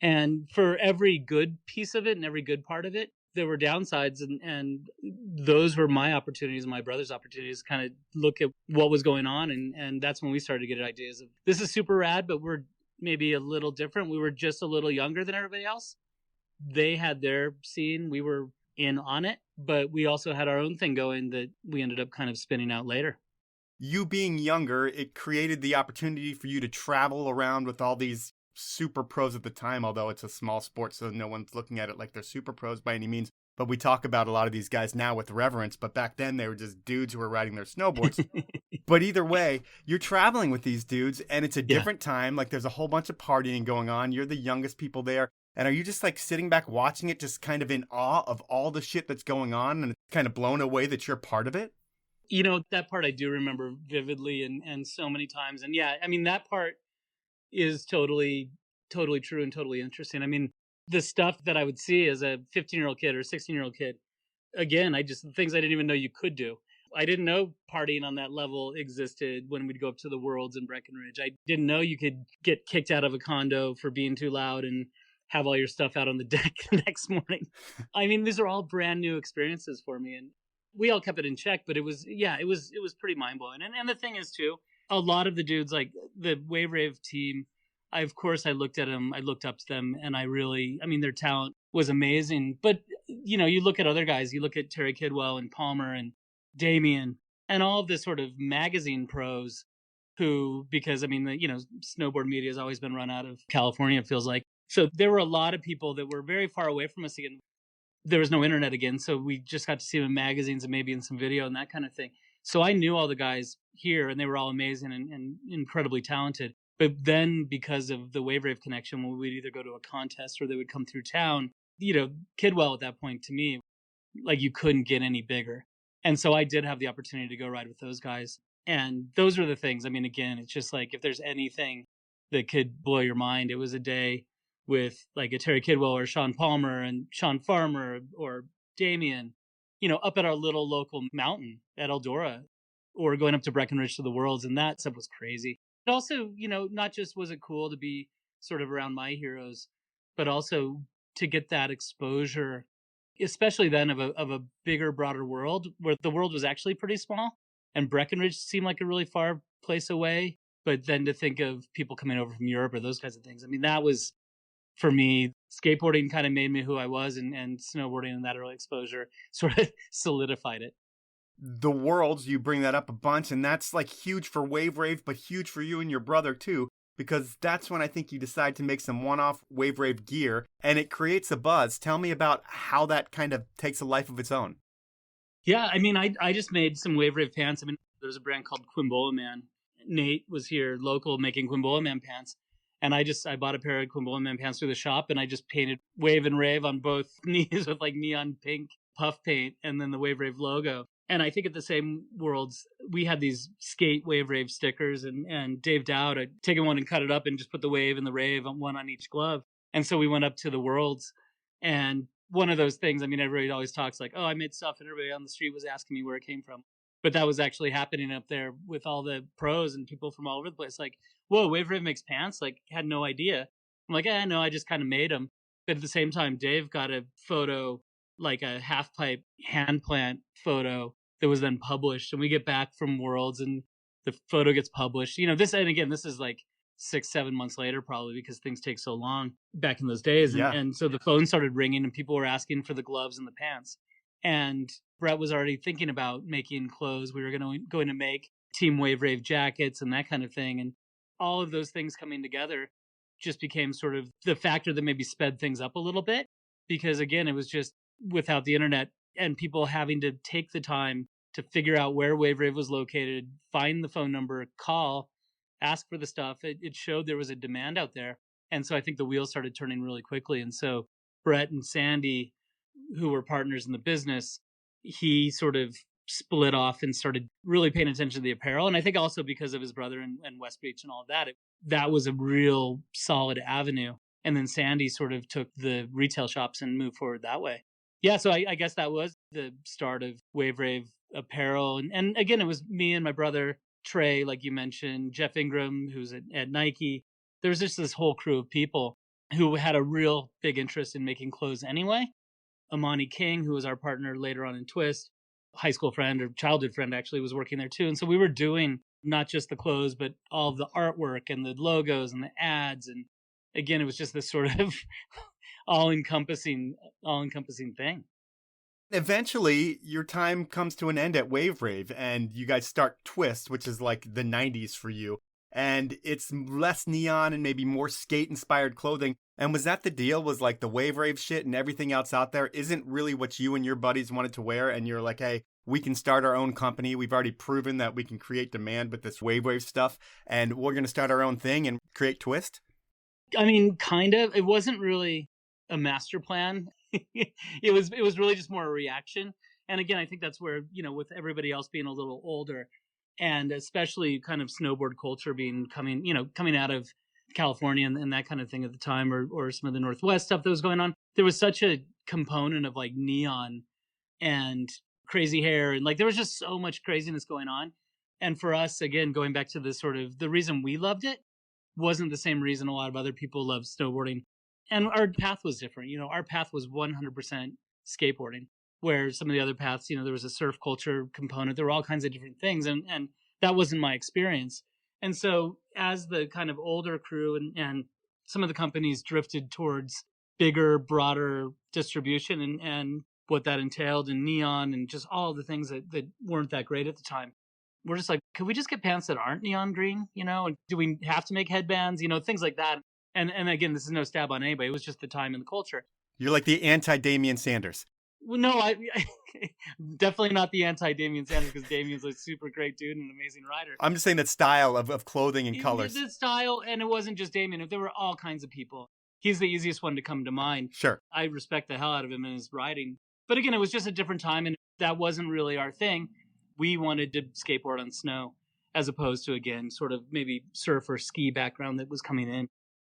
And for every good piece of it and every good part of it, there were downsides, and those were my opportunities and my brother's opportunities to kind of look at what was going on. And that's when we started to get ideas of, this is super rad, but we're maybe a little different. We were just a little younger than everybody else. They had their scene. We were in on it, but we also had our own thing going that we ended up kind of spinning out later. You being younger, it created the opportunity for you to travel around with all these super pros at the time, although it's a small sport, so no one's looking at it like they're super pros by any means. But we talk about a lot of these guys now with reverence, but back then they were just dudes who were riding their snowboards. But either way, you're traveling with these dudes, and it's a different time. Like, there's a whole bunch of partying going on. You're the youngest people there. And are you just like sitting back watching it, just kind of in awe of all the shit that's going on, and kind of blown away that you're part of it? That part I do remember vividly and so many times. And yeah, I mean, that part is totally true and totally interesting. I mean, the stuff that I would see as a 15-year-old kid or 16-year-old kid, again, things I didn't even know you could do. I didn't know partying on that level existed when we'd go up to the Worlds in Breckenridge. I didn't know you could get kicked out of a condo for being too loud and have all your stuff out on the deck the next morning. I mean, these are all brand new experiences for me, and we all kept it in check, but it was pretty mind-blowing. And the thing is too, a lot of the dudes, like the Wave Rave team, I looked at them, I looked up to them, and their talent was amazing. But, you look at other guys, you look at Terry Kidwell and Palmer and Damien and all of this sort of magazine pros who, because, snowboard media has always been run out of California, it feels like. So there were a lot of people that were very far away from us again. There was no internet again, so we just got to see them in magazines and maybe in some video and that kind of thing. So I knew all the guys here, and they were all amazing and incredibly talented. But then because of the Wave Rave connection, when we'd either go to a contest or they would come through town, Kidwell at that point, to me, like, you couldn't get any bigger. And so I did have the opportunity to go ride with those guys. And those are the things. I mean, again, it's just like, if there's anything that could blow your mind, it was a day with like a Terry Kidwell or Sean Palmer and Sean Farmer or Damien, up at our little local mountain at Eldora, or going up to Breckenridge to the Worlds. And that stuff was crazy. But also, not just was it cool to be sort of around my heroes, but also to get that exposure, especially then of a bigger, broader world, where the world was actually pretty small and Breckenridge seemed like a really far place away. But then to think of people coming over from Europe or those kinds of things, I mean, that was, for me, skateboarding kind of made me who I was, and snowboarding and that early exposure sort of solidified it. The Worlds, you bring that up a bunch, and that's like huge for Wave Rave, but huge for you and your brother too, because that's when I think you decide to make some one-off Wave Rave gear, and it creates a buzz. Tell me about how that kind of takes a life of its own. Yeah, I mean, I just made some Wave Rave pants. I mean, there's a brand called Quimbola Man. Nate was here local making Quimbola Man pants. And I bought a pair of Quimbola Man pants through the shop, and I just painted Wave and Rave on both knees with like neon pink puff paint and then the Wave Rave logo. And I think at the same Worlds, we had these skate Wave Rave stickers, and Dave Dowd had taken one and cut it up and just put the Wave and the Rave on one on each glove. And so we went up to the Worlds, and one of those things. I mean, everybody always talks like, oh, I made stuff and everybody on the street was asking me where it came from. But that was actually happening up there with all the pros and people from all over the place. Like, whoa, Wave Rave makes pants? Like, had no idea. I'm like, no, I just kind of made them. But at the same time, Dave got a photo, like a half pipe hand plant photo that was then published. And we get back from Worlds and the photo gets published. You know, this, and again, this is like 6-7 months later, probably because things take so long back in those days. And so the phone started ringing and people were asking for the gloves and the pants. And Brett was already thinking about making clothes. We were going to make Team Wave Rave jackets and that kind of thing. And all of those things coming together just became sort of the factor that maybe sped things up a little bit. Because again, it was just without the internet and people having to take the time to figure out where Wave Rave was located, find the phone number, call, ask for the stuff. It showed there was a demand out there. And so I think the wheels started turning really quickly. And so Brett and Sandy, who were partners in the business, he sort of split off and started really paying attention to the apparel. And I think also because of his brother and West Beach and all of that, that was a real solid avenue. And then Sandy sort of took the retail shops and moved forward that way. Yeah, so I guess that was the start of Wave Rave apparel. And again, it was me and my brother, Trey, like you mentioned, Jeff Ingram, who's at Nike. There was just this whole crew of people who had a real big interest in making clothes anyway. Amani King, who was our partner later on in Twist, high school friend or childhood friend actually, was working there too. And so we were doing not just the clothes, but all of the artwork and the logos and the ads. And again, it was just this sort of all-encompassing thing. Eventually, your time comes to an end at Wave Rave, and you guys start Twist, which is like the 90s for you. And it's less neon and maybe more skate-inspired clothing. And was that the deal? Was like the Wave Rave shit and everything else out there isn't really what you and your buddies wanted to wear, and you're like, hey, we can start our own company. We've already proven that we can create demand with this Wave Rave stuff, and we're going to start our own thing and create Twist? I mean, kind of. It wasn't really a master plan. it was really just more a reaction. And again, I think that's where, you know, with everybody else being a little older, and especially kind of snowboard culture coming out of California and that kind of thing at the time, or some of the Northwest stuff that was going on, there was such a component of like neon and crazy hair, and like there was just so much craziness going on. And for us, again, going back to the sort of the reason we loved it wasn't the same reason a lot of other people loved snowboarding. And our path was different. You know, our path was 100% skateboarding, where some of the other paths, you know, there was a surf culture component. There were all kinds of different things. And that wasn't my experience. And so as the kind of older crew and some of the companies drifted towards bigger, broader distribution and what that entailed in neon and just all the things that weren't that great at the time, we're just like, could we just get pants that aren't neon green? You know, and do we have to make headbands? You know, things like that. And again, this is no stab on anybody. It was just the time and the culture. You're like the anti-Damian Sanders. Well, no, I definitely not the anti-Damian Sanders, because Damian's a super great dude and an amazing rider. I'm just saying that style of clothing and colors. The style, and it wasn't just Damian. There were all kinds of people. He's the easiest one to come to mind. Sure. I respect the hell out of him and his riding. But again, it was just a different time, and that wasn't really our thing. We wanted to skateboard on snow, as opposed to, again, sort of maybe surf or ski background that was coming in.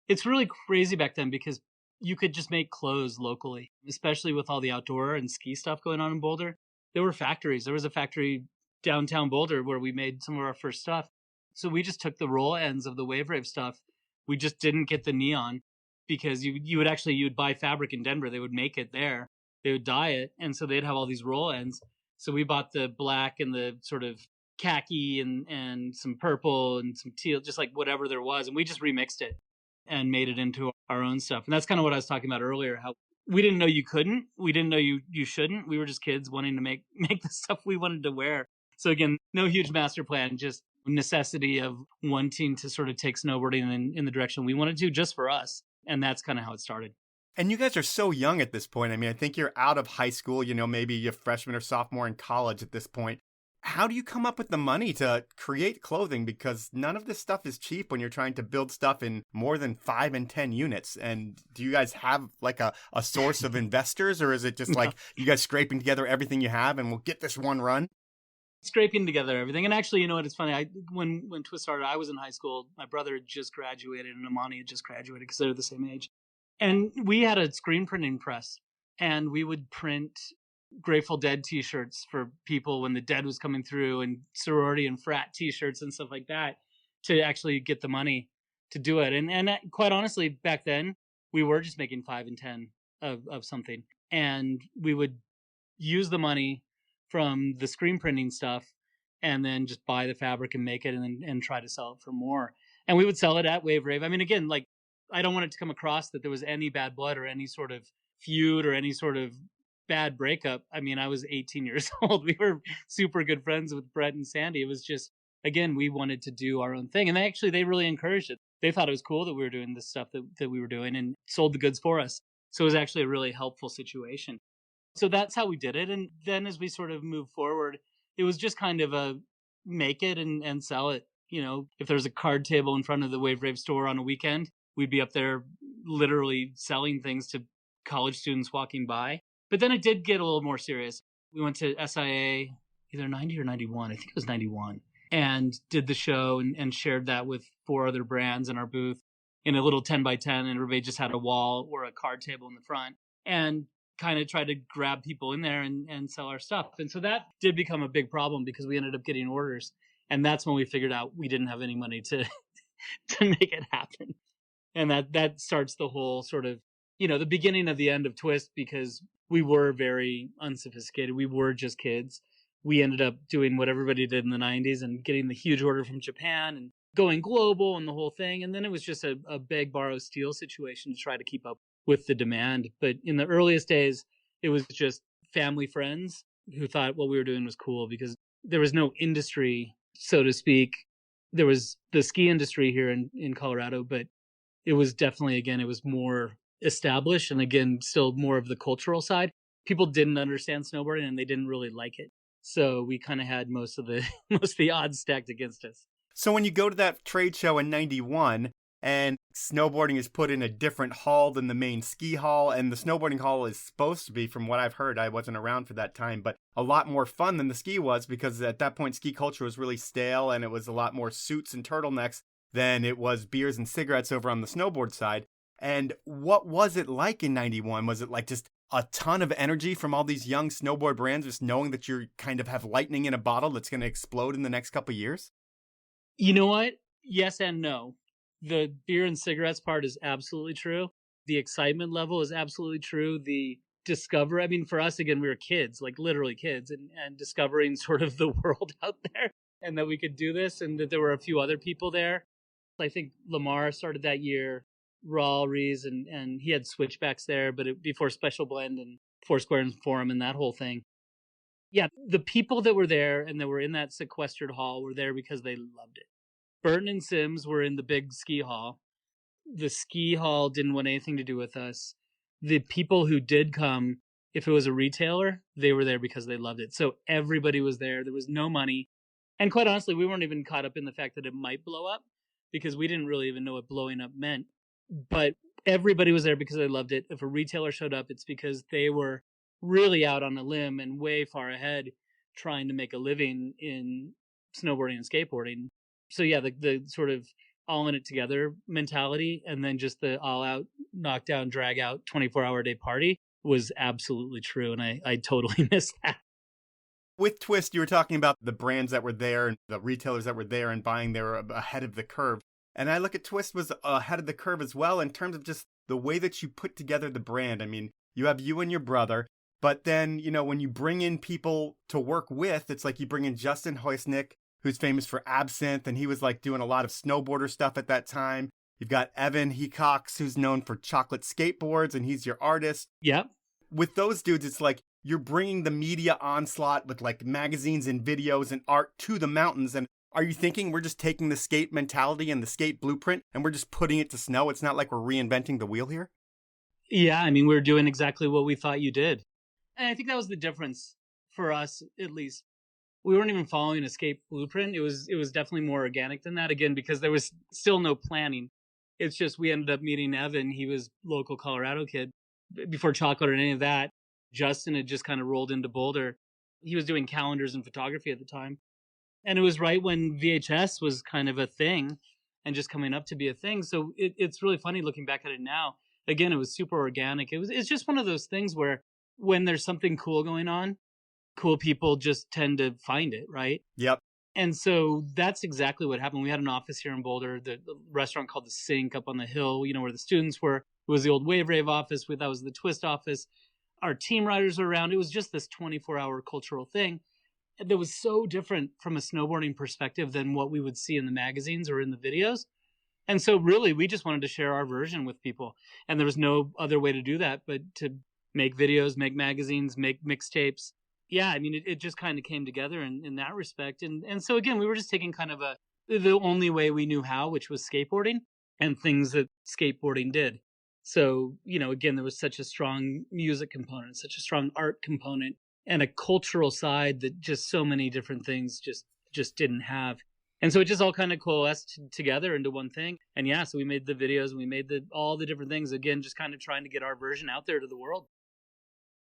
It's really crazy back then because you could just make clothes locally, especially with all the outdoor and ski stuff going on in Boulder. There were factories. There was a factory downtown Boulder where we made some of our first stuff. So we just took the roll ends of the Wave Rave stuff. We just didn't get the neon, because you'd buy fabric in Denver. They would make it there. They would dye it. And so they'd have all these roll ends. So we bought the black and the sort of khaki and some purple and some teal, just like whatever there was. And we just remixed it and made it into our own stuff. And that's kind of what I was talking about earlier, how we didn't know you couldn't. We didn't know you shouldn't. We were just kids wanting to make the stuff we wanted to wear. So again, no huge master plan, just necessity of wanting to sort of take snowboarding in the direction we wanted to, just for us. And that's kind of how it started. And you guys are so young at this point. I mean, I think you're out of high school, you know, maybe you're freshman or sophomore in college at this point. How do you come up with the money to create clothing? Because none of this stuff is cheap when you're trying to build stuff in more than 5 and 10 units. And do you guys have like a source of investors, or is it just like you guys scraping together everything you have and we'll get this one run? Scraping together everything. And actually, you know what, it's funny. When Twist started, I was in high school. My brother had just graduated and Amani had just graduated because they're the same age. And we had a screen printing press. And we would print Grateful Dead t-shirts for people when the Dead was coming through, and sorority and frat t-shirts and stuff like that, to actually get the money to do it. And quite honestly, back then we were just making 5 and 10 of something, and we would use the money from the screen printing stuff and then just buy the fabric and make it, and try to sell it for more. And we would sell it at Wave Rave. I mean, again, like, I don't want it to come across that there was any bad blood or any sort of feud or any sort of bad breakup. I mean, I was 18 years old. We were super good friends with Brett and Sandy. It was just, again, we wanted to do our own thing. And they really encouraged it. They thought it was cool that we were doing this stuff that we were doing, and sold the goods for us. So it was actually a really helpful situation. So that's how we did it. And then as we sort of moved forward, it was just kind of a make it and sell it. You know, if there's a card table in front of the Wave Rave store on a weekend, we'd be up there literally selling things to college students walking by. But then it did get a little more serious. We went to SIA, either 90 or 91. I think it was 91. And did the show and shared that with 4 other brands in our booth in a little 10 by 10. And everybody just had a wall or a card table in the front, and kind of tried to grab people in there and sell our stuff. And so that did become a big problem because we ended up getting orders. And that's when we figured out we didn't have any money to make it happen. And that starts the whole sort of, you know, the beginning of the end of Twist, because we were very unsophisticated. We were just kids. We ended up doing what everybody did in the 90s and getting the huge order from Japan and going global and the whole thing. And then it was just a beg, borrow, steal situation to try to keep up with the demand. But in the earliest days, it was just family friends who thought what we were doing was cool, because there was no industry, so to speak. There was the ski industry here in Colorado, but it was definitely, again, it was more established, and again, still more of the cultural side. People didn't understand snowboarding and they didn't really like it. So we kind of had most of the odds stacked against us. So when you go to that trade show in 91 and snowboarding is put in a different hall than the main ski hall, and the snowboarding hall is supposed to be, from what I've heard, I wasn't around for that time, but a lot more fun than the ski was, because at that point ski culture was really stale and it was a lot more suits and turtlenecks than it was beers and cigarettes over on the snowboard side. And what was it like in 91? Was it like just a ton of energy from all these young snowboard brands, just knowing that you kind of have lightning in a bottle that's going to explode in the next couple of years? You know what? Yes and no. The beer and cigarettes part is absolutely true. The excitement level is absolutely true. The discover, I mean, for us, again, we were kids, like literally kids, and discovering sort of the world out there, and that we could do this, and that there were a few other people there. I think Lamar started that year, Raul Rees, and he had switchbacks there, but before Special Blend and Foursquare and Forum and that whole thing. Yeah, the people that were there and that were in that sequestered hall were there because they loved it. Burton and Sims were in the big ski hall. The ski hall didn't want anything to do with us. The people who did come, if it was a retailer, they were there because they loved it. So everybody was there. There was no money. And quite honestly, we weren't even caught up in the fact that it might blow up, because we didn't really even know what blowing up meant. But everybody was there because they loved it. If a retailer showed up, it's because they were really out on a limb and way far ahead trying to make a living in snowboarding and skateboarding. So yeah, the sort of all in it together mentality, and then just the all out, knock down, drag out 24-hour day party was absolutely true. And I totally miss that. With Twist, you were talking about the brands that were there and the retailers that were there and buying, they were ahead of the curve. And I look at Twist was ahead of the curve as well in terms of just the way that you put together the brand. I mean, you have you and your brother, but then, you know, when you bring in people to work with, it's like you bring in Justin Hoisnick, who's famous for Absinthe, and he was like doing a lot of snowboarder stuff at that time. You've got Evan Hecox, who's known for chocolate skateboards, and he's your artist. Yep. With those dudes, it's like you're bringing the media onslaught with like magazines and videos and art to the mountains. And are you thinking we're just taking the skate mentality and the skate blueprint and we're just putting it to snow? It's not like we're reinventing the wheel here? Yeah, I mean, we're doing exactly what we thought you did. And I think that was the difference for us, at least. We weren't even following a skate blueprint. It was definitely more organic than that, again, because there was still no planning. It's just we ended up meeting Evan. He was local Colorado kid. Before chocolate or any of that, Justin had just kind of rolled into Boulder. He was doing calendars and photography at the time. And it was right when VHS was kind of a thing and just coming up to be a thing. So it's really funny looking back at it now. again, it was super organic. It's just one of those things where when there's something cool going on, cool people just tend to find it, right? Yep. And so that's exactly what happened. We had an office here in Boulder, the restaurant called the Sink up on the hill, where the students were. It was the old Wave Rave office. That was the Twist office. Our team riders were around. It was just this 24-hour cultural thing that was so different from a snowboarding perspective than what we would see in the magazines or in the videos. And so really, we just wanted to share our version with people. And there was no other way to do that but to make videos, make magazines, make mixtapes. Yeah, I mean, it just kind of came together in that respect. And so, again, we were just taking kind of the only way we knew how, which was skateboarding and things that skateboarding did. So, again, there was such a strong music component, such a strong art component, and a cultural side that just so many different things just didn't have. And so it just all kind of coalesced together into one thing. And yeah, so we made the videos and we made all the different things, again, just kind of trying to get our version out there to the world.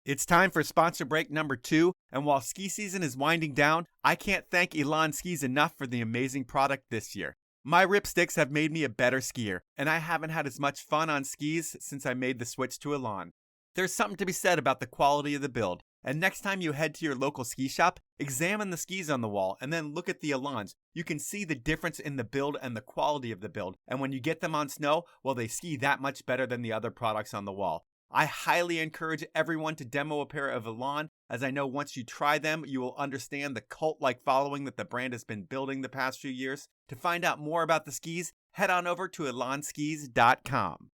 It's time for sponsor break number 2, and while ski season is winding down, I can't thank Elan Skis enough for the amazing product this year. My ripsticks have made me a better skier, and I haven't had as much fun on skis since I made the switch to Elan. There's something to be said about the quality of the build, and next time you head to your local ski shop, examine the skis on the wall and then look at the Elans. You can see the difference in the build and the quality of the build, and when you get them on snow, well, they ski that much better than the other products on the wall. I highly encourage everyone to demo a pair of Elan, as I know once you try them, you will understand the cult-like following that the brand has been building the past few years. To find out more about the skis, head on over to elanskis.com.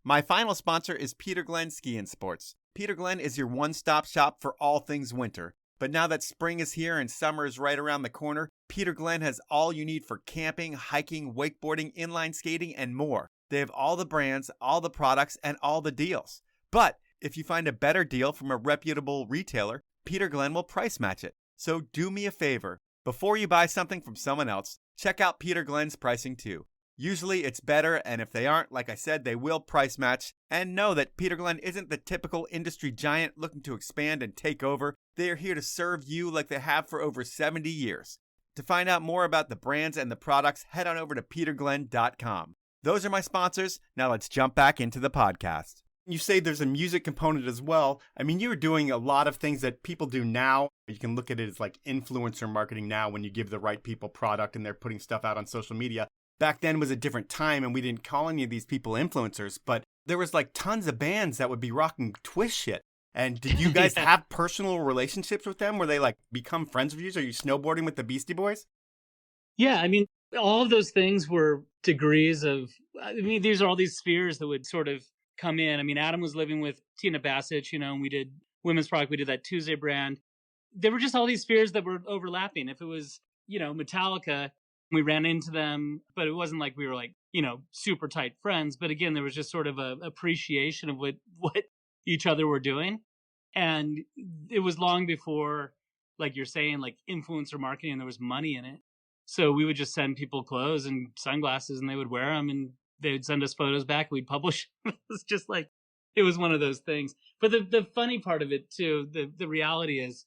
My final sponsor is Peter Glenn Ski and Sports. Peter Glenn is your one-stop shop for all things winter. But now that spring is here and summer is right around the corner, Peter Glenn has all you need for camping, hiking, wakeboarding, inline skating, and more. They have all the brands, all the products, and all the deals. But if you find a better deal from a reputable retailer, Peter Glenn will price match it. So do me a favor. Before you buy something from someone else, check out Peter Glenn's pricing too. Usually it's better, and if they aren't, like I said, they will price match. And know that Peter Glenn isn't the typical industry giant looking to expand and take over. They are here to serve you like they have for over 70 years. To find out more about the brands and the products, head on over to peterglenn.com. Those are my sponsors. Now let's jump back into the podcast. You say there's a music component as well. I mean, you're doing a lot of things that people do now. You can look at it as like influencer marketing now when you give the right people product and they're putting stuff out on social media. Back then was a different time and we didn't call any of these people influencers, but there was like tons of bands that would be rocking Twist shit. And did you guys have personal relationships with them? Were they like become friends with you? Are you snowboarding with the Beastie Boys? Yeah, I mean, all of those things were degrees of, these are all these spheres that would sort of come in. I mean, Adam was living with Tina Bassett, and we did women's product. We did that Tuesday brand. There were just all these spheres that were overlapping. If it was, Metallica, we ran into them, but it wasn't like we were like, super tight friends. But again, there was just sort of a appreciation of what each other were doing. And it was long before, like you're saying, like influencer marketing, and there was money in it. So we would just send people clothes and sunglasses and they would wear them and they would send us photos back. We'd publish. It was just like, it was one of those things. But the funny part of it too, the reality is,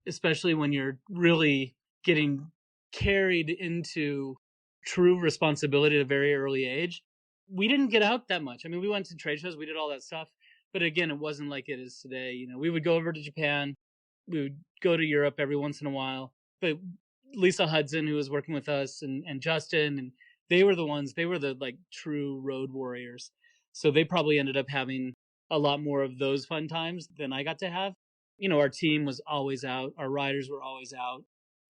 especially when you're really getting carried into true responsibility at a very early age, we didn't get out that much. I mean, we went to trade shows, we did all that stuff. But again, it wasn't like it is today. We would go over to Japan. We would go to Europe every once in a while. But Lisa Hudson, who was working with us, and Justin, and they were the like true road warriors. So they probably ended up having a lot more of those fun times than I got to have. Our team was always out. Our riders were always out.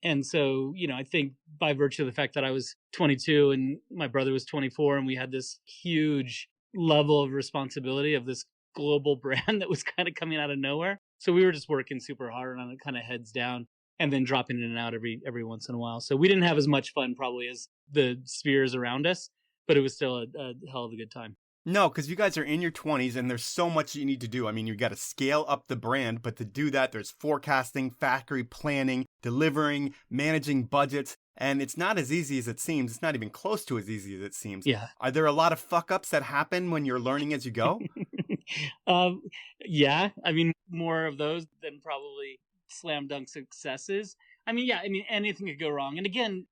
And so, I think by virtue of the fact that I was 22 and my brother was 24 and we had this huge level of responsibility of this global brand that was kind of coming out of nowhere. So we were just working super hard on it, kind of heads down, and then dropping in and out every once in a while. So we didn't have as much fun probably as the spheres around us, but it was still a hell of a good time. No, because you guys are in your 20s and there's so much you need to do. I mean, you got to scale up the brand, but to do that, there's forecasting, factory planning, delivering, managing budgets. And it's not as easy as it seems. It's not even close to as easy as it seems. Yeah. Are there a lot of fuck ups that happen when you're learning as you go? Yeah. I mean, more of those than probably slam dunk successes. I mean, yeah. I mean, anything could go wrong. And again,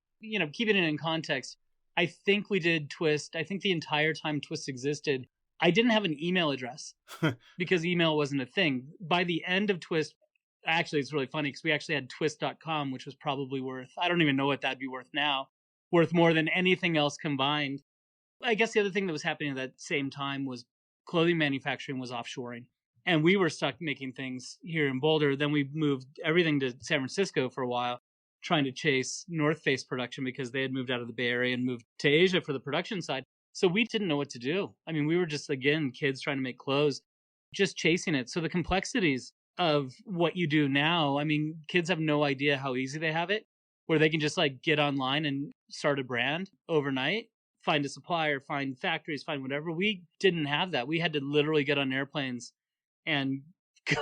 keeping it in context, I think we did Twist. I think the entire time Twist existed, I didn't have an email address because email wasn't a thing. By the end of Twist, actually, it's really funny because we actually had twist.com, which was probably worth, I don't even know what that'd be worth now, worth more than anything else combined. I guess the other thing that was happening at that same time was clothing manufacturing was offshoring. And we were stuck making things here in Boulder. Then we moved everything to San Francisco for a while, trying to chase North Face production because they had moved out of the Bay Area and moved to Asia for the production side. So we didn't know what to do. I mean, we were just, again, kids trying to make clothes, just chasing it. So the complexities of what you do now, I mean, kids have no idea how easy they have it, where they can just like get online and start a brand overnight, find a supplier, find factories, find whatever. We didn't have that. We had to literally get on airplanes and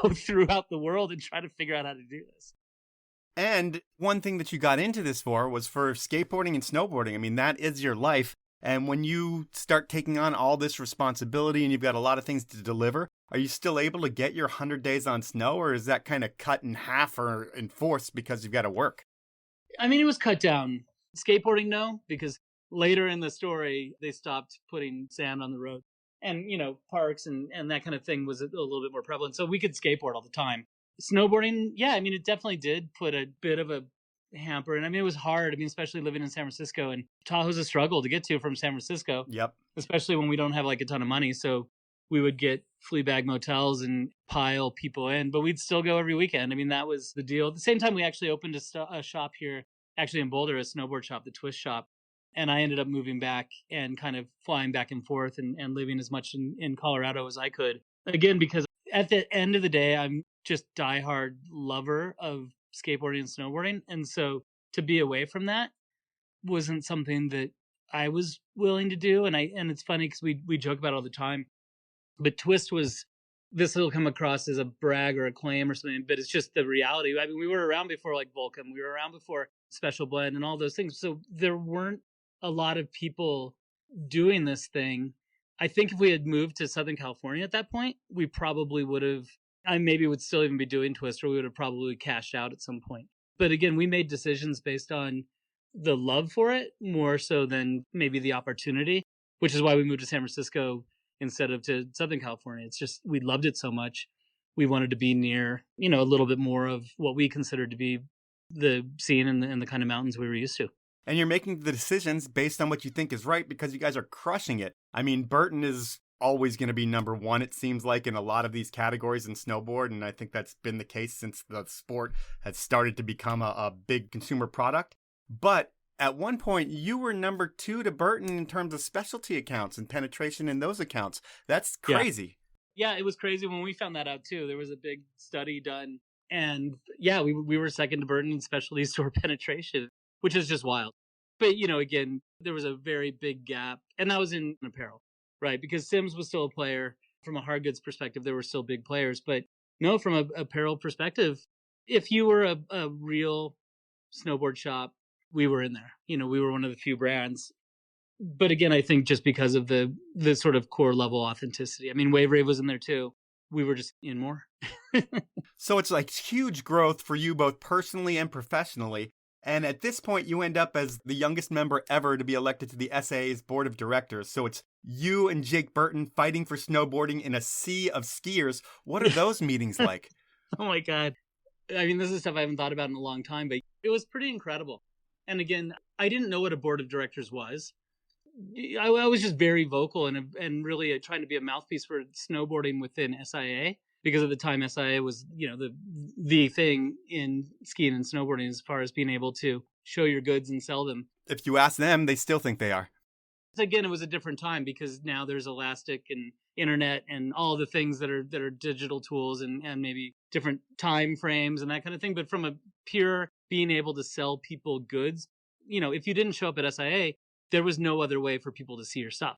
go throughout the world and try to figure out how to do this. And one thing that you got into this for was for skateboarding and snowboarding. I mean, that is your life. And when you start taking on all this responsibility and you've got a lot of things to deliver, are you still able to get your 100 days on snow, or is that kind of cut in half or enforced because you've got to work? I mean, it was cut down. Skateboarding, no, because later in the story, they stopped putting sand on the road. And, you know, parks and that kind of thing was a little bit more prevalent. So we could skateboard all the time. Snowboarding, yeah, I mean, it definitely did put a bit of a hamper. And I mean, it was hard. I mean, especially living in San Francisco, and Tahoe's a struggle to get to from San Francisco. Yep. Especially when we don't have like a ton of money. So we would get flea bag motels and pile people in, but we'd still go every weekend. I mean, that was the deal. At the same time, we actually opened a shop here, actually in Boulder, a snowboard shop, the Twist Shop. And I ended up moving back and kind of flying back and forth and living as much in Colorado as I could. Again, because at the end of the day, I'm just diehard lover of skateboarding and snowboarding. And so to be away from that wasn't something that I was willing to do. And it's funny because we joke about it all the time. But Twist was, this will come across as a brag or a claim or something, but it's just the reality. I mean, we were around before like Volcom. We were around before Special Blend and all those things. So there weren't a lot of people doing this thing. I think if we had moved to Southern California at that point, we probably would have, I maybe would still even be doing Twist, or we would have probably cashed out at some point. But again, we made decisions based on the love for it more so than maybe the opportunity, which is why we moved to San Francisco instead of to Southern California. It's just, we loved it so much. We wanted to be near, you know, a little bit more of what we considered to be the scene and the kind of mountains we were used to. And you're making the decisions based on what you think is right because you guys are crushing it. I mean, Burton is always going to be number one, it seems like, in a lot of these categories in snowboard. And I think that's been the case since the sport has started to become a big consumer product. But at one point, you were number 2 to Burton in terms of specialty accounts and penetration in those accounts. That's crazy. Yeah, it was crazy when we found that out, too. There was a big study done. And yeah, we were second to Burton in specialty store penetration, which is just wild. But, you know, again, there was a very big gap. And that was in apparel, right? Because Sims was still a player. From a hard goods perspective, there were still big players. But no, from a apparel perspective, if you were a real snowboard shop, we were in there. You know, we were one of the few brands. But again, I think just because of the sort of core level authenticity. I mean, Wave Rave was in there too. We were just in more. So it's like huge growth for you both personally and professionally. And at this point, you end up as the youngest member ever to be elected to the SAA's board of directors. So it's you and Jake Burton fighting for snowboarding in a sea of skiers. What are those meetings like? Oh my God. I mean, this is stuff I haven't thought about in a long time, but it was pretty incredible. And again, I didn't know what a board of directors was. I was just very vocal and really trying to be a mouthpiece for snowboarding within SIA, because at the time SIA was, you know, the thing in skiing and snowboarding as far as being able to show your goods and sell them. If you ask them, they still think they are. Again, it was a different time because now there's Elastic and internet and all the things that are digital tools and maybe different time frames and that kind of thing. But from a pure being able to sell people goods, you know, if you didn't show up at SIA, there was no other way for people to see your stuff,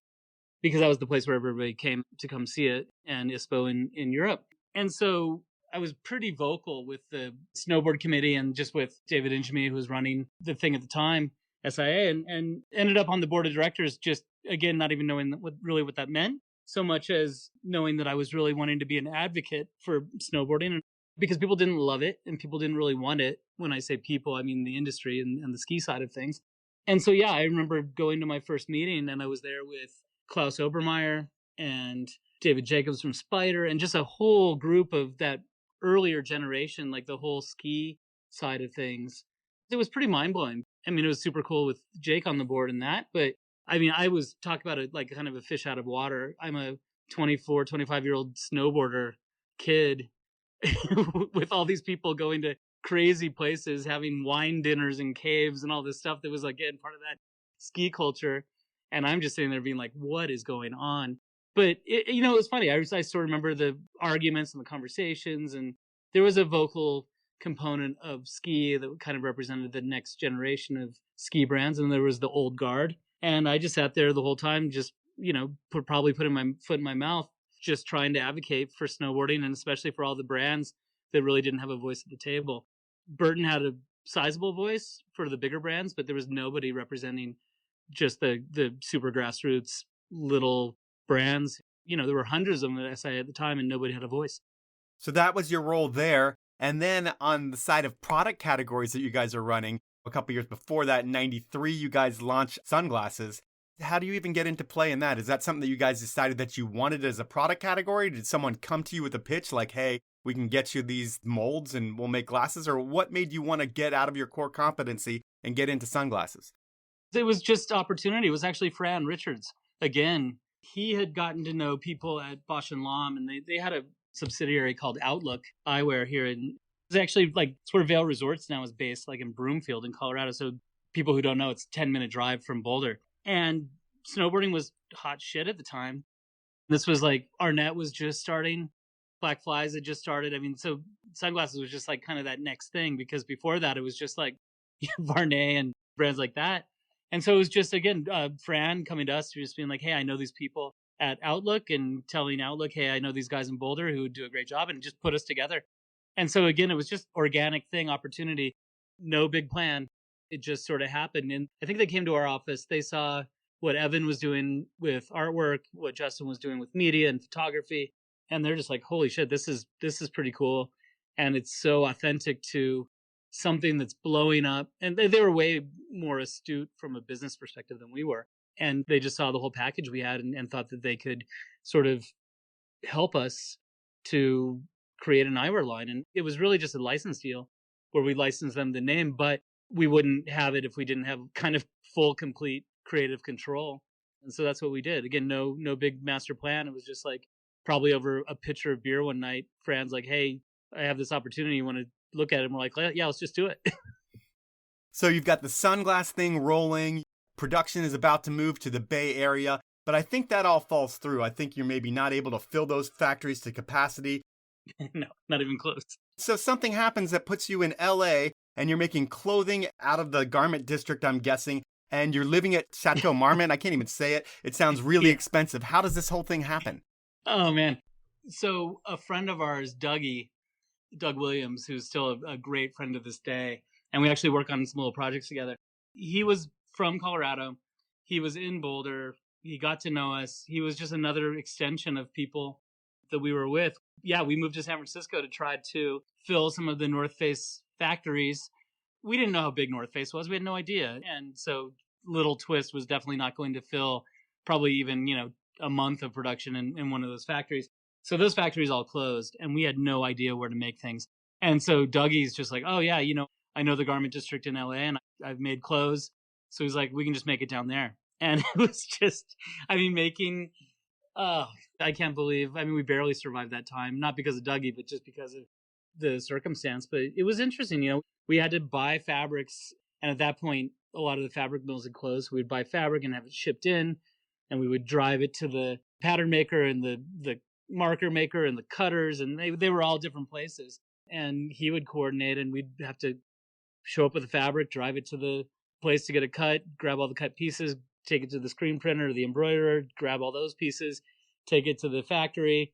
because that was the place where everybody came to come see it, and ISPO in Europe. And so I was pretty vocal with the snowboard committee and just with David Injami, who was running the thing at the time, SIA, and ended up on the board of directors, just, again, not even knowing what that meant, so much as knowing that I was really wanting to be an advocate for snowboarding, because people didn't love it and people didn't really want it. When I say people, I mean the industry and the ski side of things. And so, yeah, I remember going to my first meeting, and I was there with Klaus Obermeier, and David Jacobs from Spider, and just a whole group of that earlier generation, like the whole ski side of things. It was pretty mind blowing. I mean, it was super cool with Jake on the board and that, but I mean, I was talking about it like kind of a fish out of water. I'm a 24, 25-year-old snowboarder kid with all these people going to crazy places, having wine dinners in caves and all this stuff that was like getting part of that ski culture. And I'm just sitting there being like, what is going on? But it was funny. I sort of remember the arguments and the conversations, and there was a vocal component of ski that kind of represented the next generation of ski brands, and there was the old guard. And I just sat there the whole time, just probably putting my foot in my mouth, just trying to advocate for snowboarding, and especially for all the brands that really didn't have a voice at the table. Burton had a sizable voice for the bigger brands, but there was nobody representing just the super grassroots little brands. There were hundreds of them at SIA at the time, and nobody had a voice. So that was your role there. And then on the side of product categories that you guys are running, a couple years before that, in 93, you guys launched sunglasses. How do you even get into play in that? Is that something that you guys decided that you wanted as a product category? Did someone come to you with a pitch like, hey, we can get you these molds and we'll make glasses? Or what made you want to get out of your core competency and get into sunglasses? It was just opportunity. It was actually Fran Richards. Again, he had gotten to know people at Bosch and Lomb, and they had a subsidiary called Outlook Eyewear here. And it's actually like, it's where Vail Resorts now is based, like in Broomfield in Colorado. So people who don't know, it's a 10-minute drive from Boulder. And snowboarding was hot shit at the time. This was like, Arnett was just starting. Black Flies had just started. I mean, so sunglasses was just like kind of that next thing, because before that, it was just like Varney and brands like that. And so it was just, again, Fran coming to us, just being like, hey, I know these people at Outlook, and telling Outlook, hey, I know these guys in Boulder who do a great job, and just put us together. And so, again, it was just organic thing, opportunity, no big plan. It just sort of happened. And I think they came to our office. They saw what Evan was doing with artwork, what Justin was doing with media and photography. And they're just like, holy shit, this is pretty cool. And it's so authentic to something that's blowing up. And they were way more astute from a business perspective than we were. And they just saw the whole package we had, and thought that they could sort of help us to create an eyewear line. And it was really just a license deal where we licensed them the name, but we wouldn't have it if we didn't have kind of full, complete creative control. And so that's what we did. Again, no big master plan. It was just like, probably over a pitcher of beer one night, Fran's like, hey, I have this opportunity. You want to look at it? And we're like, yeah, let's just do it. So you've got the sunglass thing rolling. Production is about to move to the Bay Area, but I think that all falls through. I think you're maybe not able to fill those factories to capacity. No, not even close. So something happens that puts you in LA, and you're making clothing out of the garment district, I'm guessing, and you're living at Chateau Marmont. I can't even say it. It sounds really expensive. How does this whole thing happen? Oh, man. So a friend of ours, Doug Williams, who's still a great friend to this day, and we actually work on some little projects together. He was from Colorado. He was in Boulder. He got to know us. He was just another extension of people that we were with. Yeah, we moved to San Francisco to try to fill some of the North Face factories. We didn't know how big North Face was. We had no idea. And so Little Twist was definitely not going to fill probably even, a month of production in one of those factories. So those factories all closed, and we had no idea where to make things. And so Dougie's just like, oh yeah, I know the garment district in LA, and I've made clothes. So he's like, we can just make it down there. And it was just, making, I can't believe, we barely survived that time, not because of Dougie, but just because of the circumstance. But it was interesting, we had to buy fabrics. And at that point, a lot of the fabric mills had closed. So we'd buy fabric and have it shipped in, and we would drive it to the pattern maker and the marker maker and the cutters. And they were all different places. And he would coordinate, and we'd have to show up with the fabric, drive it to the place to get it cut, grab all the cut pieces, take it to the screen printer, the embroiderer, grab all those pieces, take it to the factory.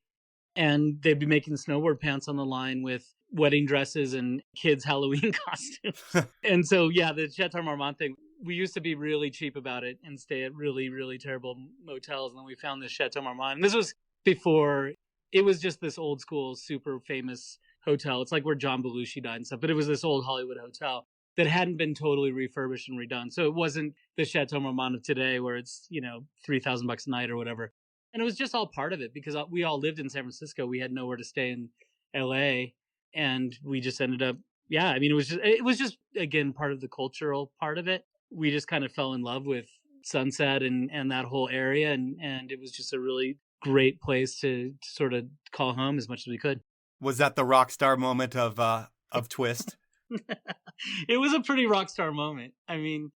And they'd be making snowboard pants on the line with wedding dresses and kids' Halloween costumes. And so, yeah, the Chateau Marmont thing, we used to be really cheap about it and stay at really, really terrible motels. And then we found this Chateau Marmont. And this was before, it was just this old school, super famous hotel. It's like where John Belushi died and stuff, but it was this old Hollywood hotel that hadn't been totally refurbished and redone. So it wasn't the Chateau Marmont of today where it's, $3,000 a night or whatever. And it was just all part of it because we all lived in San Francisco. We had nowhere to stay in LA, and we just ended up, yeah, I mean, it was just again part of the cultural part of it. We just kind of fell in love with Sunset and that whole area, and it was just a really great place to sort of call home as much as we could. Was that the rock star moment of Twist? It was a pretty rock star moment. I mean,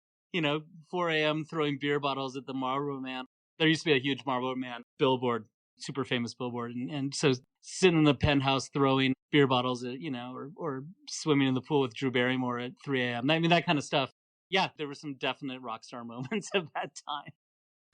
4 a.m. throwing beer bottles at the Marlboro Man. There used to be a huge Marlboro Man billboard, super famous billboard. And so sitting in the penthouse throwing beer bottles at, or swimming in the pool with Drew Barrymore at 3 a.m. I mean, that kind of stuff. Yeah, there were some definite rock star moments of that time.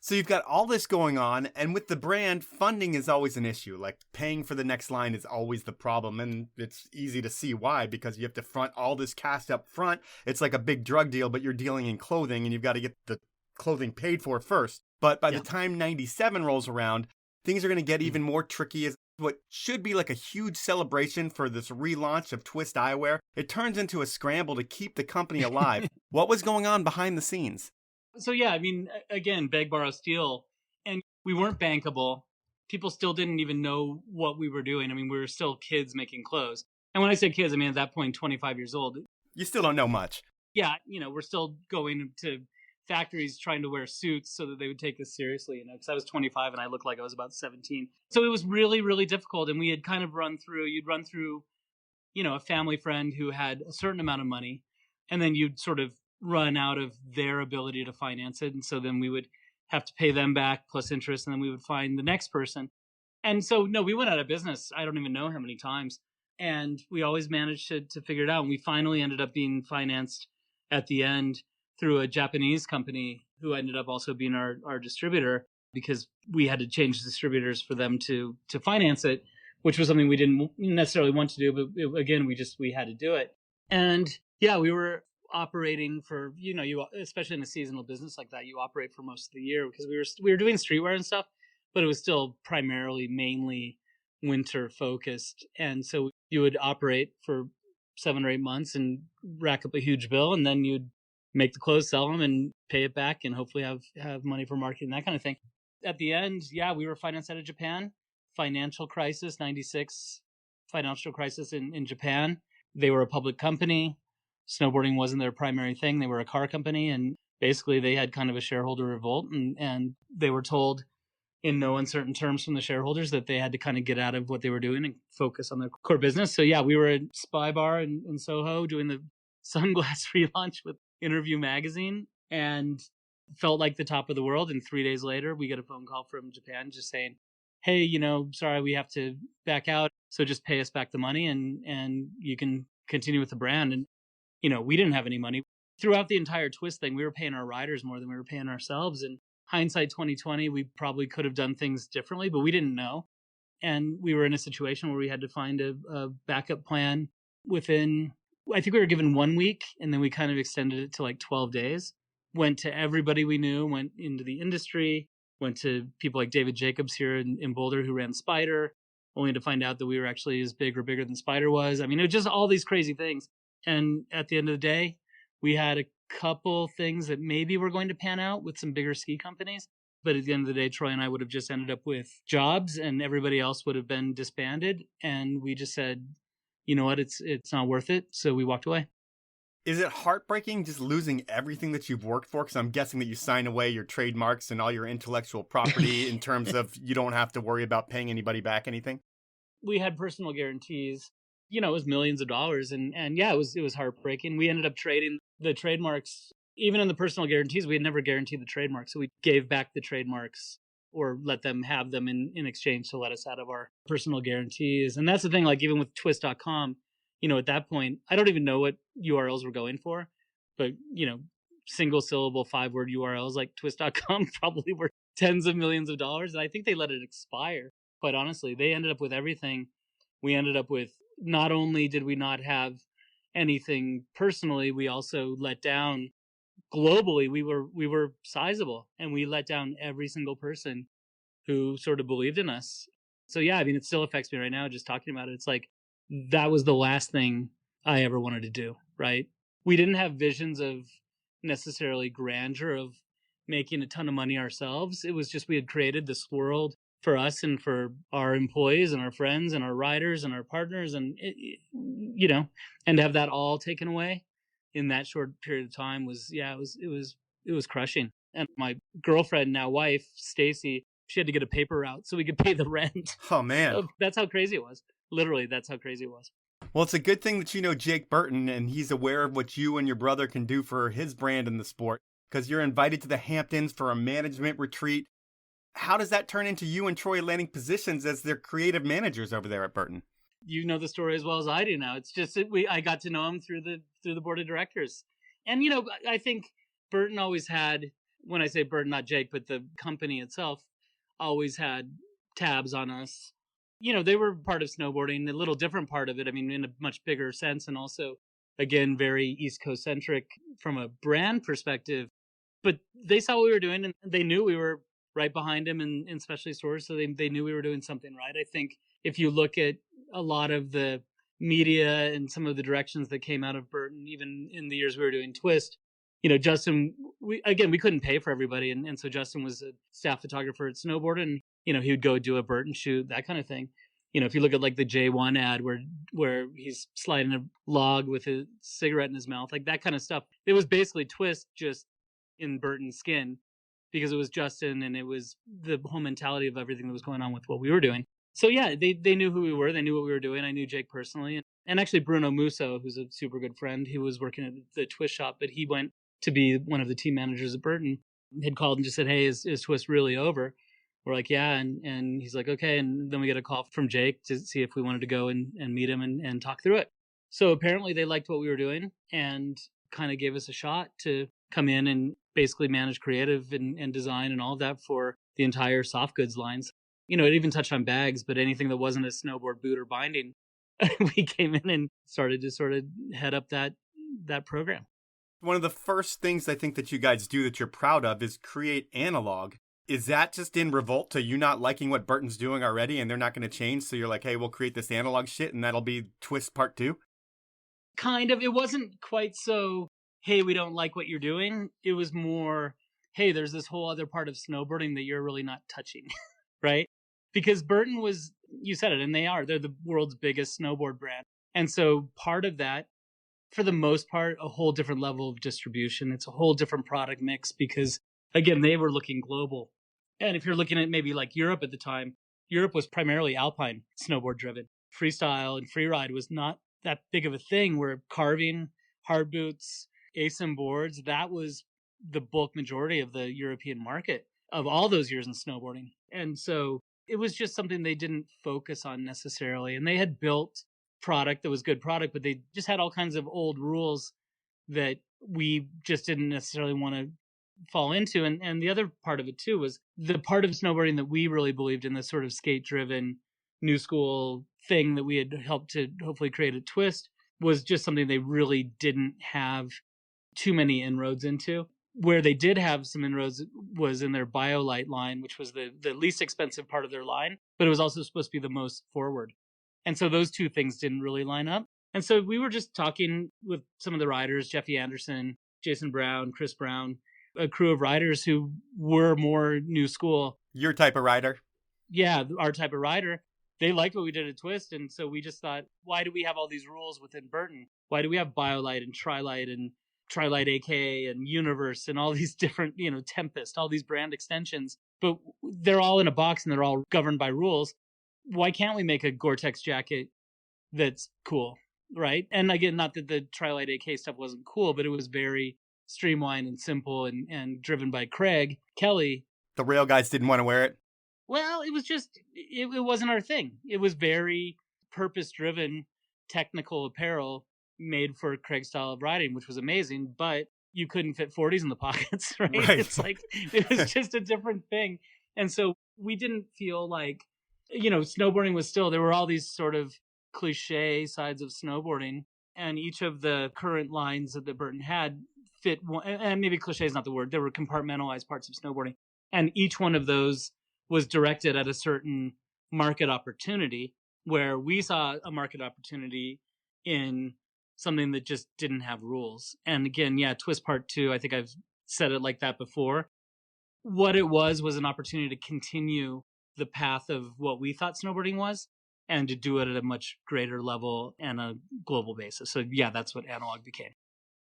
So you've got all this going on, and with the brand, funding is always an issue. Like, paying for the next line is always the problem, and it's easy to see why, because you have to front all this cash up front. It's like a big drug deal, but you're dealing in clothing, and you've got to get the clothing paid for first. But by the time 97 rolls around, things are going to get even more tricky. As what should be like a huge celebration for this relaunch of Twist eyewear, it turns into a scramble to keep the company alive. What was going on behind the scenes? So yeah, I mean, again, beg, borrow, steal, and we weren't bankable. People still didn't even know what we were doing. I mean, we were still kids making clothes. And when I say kids, I mean, at that point, 25 years old. You still don't know much. Yeah, we're still going to factories trying to wear suits so that they would take us seriously, because I was 25 and I looked like I was about 17. So it was really, really difficult. And we had kind of you'd run through, a family friend who had a certain amount of money, and then you'd sort of run out of their ability to finance it. And so then we would have to pay them back plus interest, and then we would find the next person. And so, no, we went out of business. I don't even know how many times. And we always managed to figure it out. And we finally ended up being financed at the end through a Japanese company who ended up also being our distributor, because we had to change distributors for them to finance it, which was something we didn't necessarily want to do. But again, we had to do it. And yeah, we were operating for, you especially in a seasonal business like that, you operate for most of the year, because we were doing streetwear and stuff, but it was still mainly winter focused. And so you would operate for 7 or 8 months and rack up a huge bill, and then you'd make the clothes, sell them, and pay it back, and hopefully have money for marketing, that kind of thing. At the end, yeah, we were financed out of Japan. Financial crisis, 96 financial crisis in Japan. They were a public company. Snowboarding wasn't their primary thing. They were a car company, and basically they had kind of a shareholder revolt, and they were told in no uncertain terms from the shareholders that they had to kind of get out of what they were doing and focus on their core business. So yeah, we were at Spy Bar in Soho doing the sunglass relaunch with Interview magazine, and felt like the top of the world. And 3 days later, we get a phone call from Japan just saying, hey, sorry, we have to back out. So just pay us back the money, and you can continue with the brand. And we didn't have any money. Throughout the entire Twist thing, we were paying our riders more than we were paying ourselves. And hindsight 2020, we probably could have done things differently, but we didn't know. And we were in a situation where we had to find a backup plan within, I think we were given 1 week, and then we kind of extended it to like 12 days. Went to everybody we knew, went into the industry, went to people like David Jacobs here in Boulder who ran Spider, only to find out that we were actually as big or bigger than Spider was. I mean, it was just all these crazy things. And at the end of the day, we had a couple things that maybe were going to pan out with some bigger ski companies. But at the end of the day, Troy and I would have just ended up with jobs, and everybody else would have been disbanded. And we just said, you know what, it's not worth it. So we walked away. Is it heartbreaking just losing everything that you've worked for? Because I'm guessing that you sign away your trademarks and all your intellectual property in terms of you don't have to worry about paying anybody back anything. We had personal guarantees. It was millions of dollars. And yeah, it was heartbreaking. We ended up trading the trademarks. Even in the personal guarantees, we had never guaranteed the trademarks. So we gave back the trademarks, or let them have them in exchange to let us out of our personal guarantees. And that's the thing, like even with twist.com, at that point, I don't even know what URLs we're going for, but, single syllable 5-word URLs like twist.com probably were tens of millions of dollars. And I think they let it expire. Quite honestly, they ended up with everything. We ended up with, not only did we not have anything personally, we also let down globally. We were sizable, and we let down every single person who sort of believed in us. So yeah, I mean, it still affects me right now just talking about it. It's like, that was the last thing I ever wanted to do, right? We didn't have visions of necessarily grandeur of making a ton of money ourselves. It was just, we had created this world for us and for our employees and our friends and our riders and our partners, and and to have that all taken away in that short period of time was, it was crushing. And my girlfriend, now wife, Stacy, she had to get a paper route so we could pay the rent. Oh, man. So that's how crazy it was. Literally, that's how crazy it was. Well, it's a good thing that you know Jake Burton and he's aware of what you and your brother can do for his brand in the sport, because you're invited to the Hamptons for a management retreat. How does that turn into you and Troy landing positions as their creative managers over there at Burton? You know the story as well as I do now. It's just that I got to know him through the board of directors. And, I think Burton always had, when I say Burton, not Jake, but the company itself always had tabs on us. They were part of snowboarding, a little different part of it. I mean, in a much bigger sense, and also, again, very East Coast centric from a brand perspective. But they saw what we were doing, and they knew we were right behind him in specialty stores. So they knew we were doing something right. I think if you look at a lot of the media and some of the directions that came out of Burton, even in the years we were doing Twist, Justin, we couldn't pay for everybody. And so Justin was a staff photographer at Snowboard, and, he would go do a Burton shoot, that kind of thing. If you look at like the J1 ad where he's sliding a log with a cigarette in his mouth, like that kind of stuff. It was basically Twist just in Burton's skin, because it was Justin and it was the whole mentality of everything that was going on with what we were doing. So yeah, they knew who we were. They knew what we were doing. I knew Jake personally. And actually Bruno Musso, who's a super good friend, he was working at the Twist shop, but he went to be one of the team managers at Burton, had called and just said, "Hey, is Twist really over?" We're like, "Yeah." And he's like, "Okay." And then we get a call from Jake to see if we wanted to go and meet him and talk through it. So apparently they liked what we were doing and kind of gave us a shot to come in and basically manage creative and design and all of that for the entire soft goods lines. It even touched on bags, but anything that wasn't a snowboard boot or binding, we came in and started to sort of head up that program. One of the first things I think that you guys do that you're proud of is create analog. Is that just in revolt to you not liking what Burton's doing already and they're not going to change? So you're like, hey, we'll create this analog shit and that'll be Twist Part 2? Kind of. It wasn't quite so, hey, we don't like what you're doing. It was more, hey, there's this whole other part of snowboarding that you're really not touching, right? Because Burton was, you said it, and they're the world's biggest snowboard brand. And so part of that, for the most part, a whole different level of distribution. It's a whole different product mix because, again, they were looking global. And if you're looking at maybe like Europe at the time, Europe was primarily alpine snowboard driven. Freestyle and freeride was not that big of a thing, where carving, hard boots, ASIM boards, that was the bulk majority of the European market of all those years in snowboarding. And so it was just something they didn't focus on necessarily. And they had built product that was good product, but they just had all kinds of old rules that we just didn't necessarily want to fall into. And the other part of it too was the part of snowboarding that we really believed in, the sort of skate driven new school thing that we had helped to hopefully create at Twist, was just something they really didn't have too many inroads into. Where they did have some inroads was in their BioLite line, which was the least expensive part of their line, but it was also supposed to be the most forward. And so those two things didn't really line up. And so we were just talking with some of the riders, Jeffy Anderson, Jason Brown, Chris Brown, a crew of riders who were more new school. Your type of rider? Yeah, our type of rider. They liked what we did at Twist. And so we just thought, why do we have all these rules within Burton? Why do we have BioLite and Trilite and Trilite AK and Universe and all these different, Tempest, all these brand extensions, but they're all in a box and they're all governed by rules. Why can't we make a Gore-Tex jacket that's cool, right? And again, not that the Trilite AK stuff wasn't cool, but it was very streamlined and simple and driven by Craig Kelly. The rail guys didn't want to wear it? Well, it was just, it wasn't our thing. It was very purpose-driven, technical apparel made for Craig's style of riding, which was amazing, but you couldn't fit 40s in the pockets, right? It's like, it was just a different thing. And so we didn't feel like, snowboarding was still, there were all these sort of cliche sides of snowboarding, and each of the current lines that the Burton had fit one, and maybe cliche is not the word, there were compartmentalized parts of snowboarding. And each one of those was directed at a certain market opportunity, where we saw a market opportunity in something that just didn't have rules. And again, Twist Part 2, I think I've said it like that before. What it was an opportunity to continue the path of what we thought snowboarding was and to do it at a much greater level and a global basis. So yeah, that's what Analog became.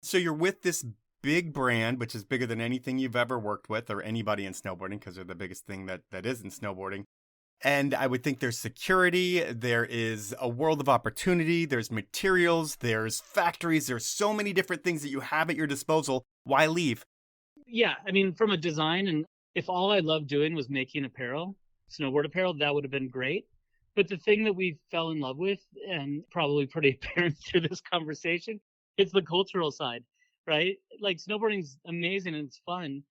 So you're with this big brand, which is bigger than anything you've ever worked with or anybody in snowboarding, because they're the biggest thing that is in snowboarding. And I would think there's security, there is a world of opportunity, there's materials, there's factories, there's so many different things that you have at your disposal. Why leave? Yeah, I mean, from a design, and if all I loved doing was making apparel, snowboard apparel, that would have been great. But the thing that we fell in love with, and probably pretty apparent through this conversation, it's the cultural side, right? Like snowboarding's amazing and it's fun,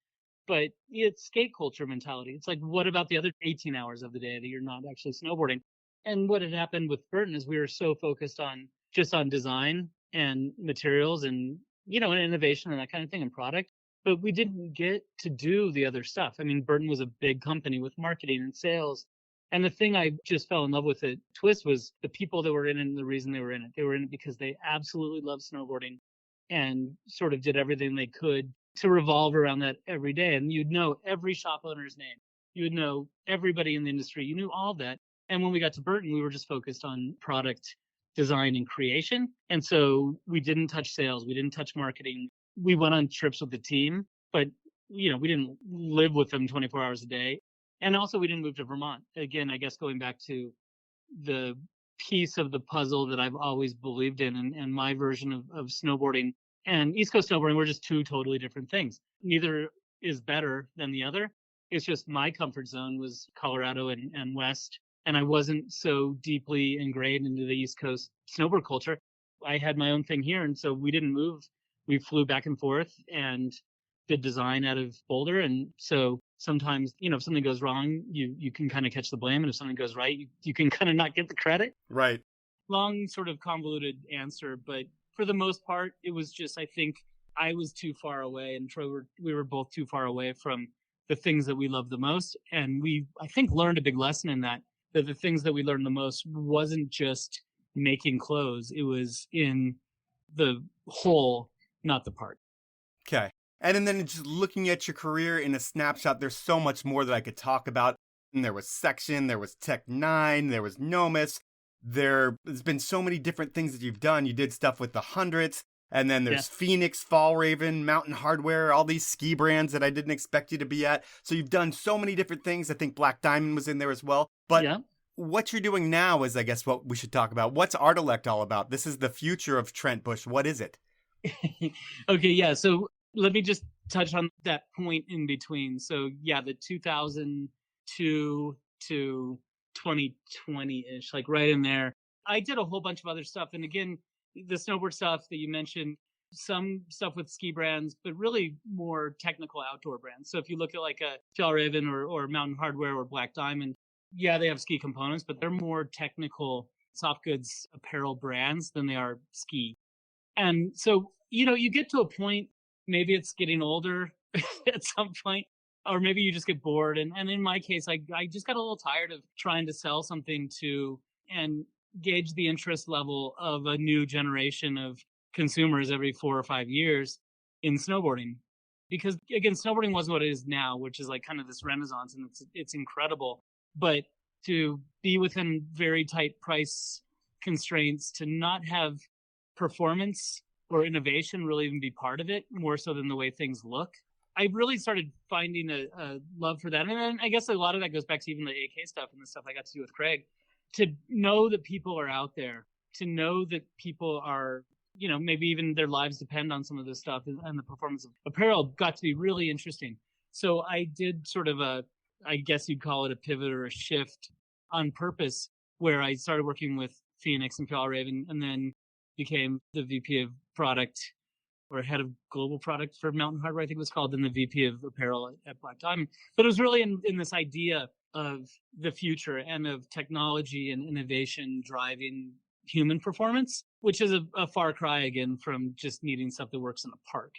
but it's skate culture mentality. It's like, what about the other 18 hours of the day that you're not actually snowboarding? And what had happened with Burton is we were so focused on just on design and materials and, and innovation and that kind of thing and product, but we didn't get to do the other stuff. I mean, Burton was a big company with marketing and sales. And the thing I just fell in love with at Twist was the people that were in it and the reason they were in it. They were in it because they absolutely loved snowboarding and sort of did everything they could to revolve around that every day. And you'd know every shop owner's name. You would know everybody in the industry. You knew all that. And when we got to Burton, we were just focused on product design and creation. And so we didn't touch sales. We didn't touch marketing. We went on trips with the team, but we didn't live with them 24 hours a day. And also we didn't move to Vermont. Again, I guess going back to the piece of the puzzle that I've always believed in and my version of snowboarding and East Coast snowboarding were just two totally different things. Neither is better than the other. It's just my comfort zone was Colorado and West. And I wasn't so deeply ingrained into the East Coast snowboard culture. I had my own thing here. And so we didn't move. We flew back and forth and did design out of Boulder. And so sometimes, if something goes wrong, you can kind of catch the blame. And if something goes right, you can kind of not get the credit. Right. Long sort of convoluted answer, but for the most part, it was just, I think I was too far away and Troy, we were both too far away from the things that we love the most. And I think, learned a big lesson in that the things that we learned the most wasn't just making clothes. It was in the whole, not the part. Okay. And then just looking at your career in a snapshot, there's so much more that I could talk about. And there was Section, there was Tech 9, there was Nomis. There's been so many different things that you've done. You did stuff with the Hundreds, and then there's Fenix, Fjallraven, Mountain Hardware, all these ski brands that I didn't expect you to be at. So you've done so many different things. I think Black Diamond was in there as well. But what you're doing now is, I guess, what we should talk about. What's Artilect all about? This is the future of Trent Bush. What is it? Okay, yeah. So let me just touch on that point in between. So yeah, the 2002 to 2020-ish, like right in there. I did a whole bunch of other stuff. And again, the snowboard stuff that you mentioned, some stuff with ski brands, but really more technical outdoor brands. So if you look at like a Fjallraven or Mountain Hardware or Black Diamond, yeah, they have ski components, but they're more technical soft goods apparel brands than they are ski. And so, you get to a point, maybe it's getting older at some point, or maybe you just get bored. And in my case, I just got a little tired of trying to sell something to and gauge the interest level of a new generation of consumers every 4 or 5 years in snowboarding. Because again, snowboarding wasn't what it is now, which is like kind of this renaissance, and it's incredible. But to be within very tight price constraints, to not have performance or innovation really even be part of it, more so than the way things look, I really started finding a love for that. And then I guess a lot of that goes back to even the AK stuff and the stuff I got to do with Craig. To know that people are out there, to know that people are, maybe even their lives depend on some of this stuff, and the performance of apparel got to be really interesting. So I did sort of I guess you'd call it a pivot or a shift on purpose, where I started working with Fenix and Fjallraven and then became the VP of product or head of global product for Mountain Hardware, I think it was called, then the VP of apparel at Black Diamond. But it was really in this idea of the future and of technology and innovation driving human performance, which is a far cry again from just needing stuff that works in a park.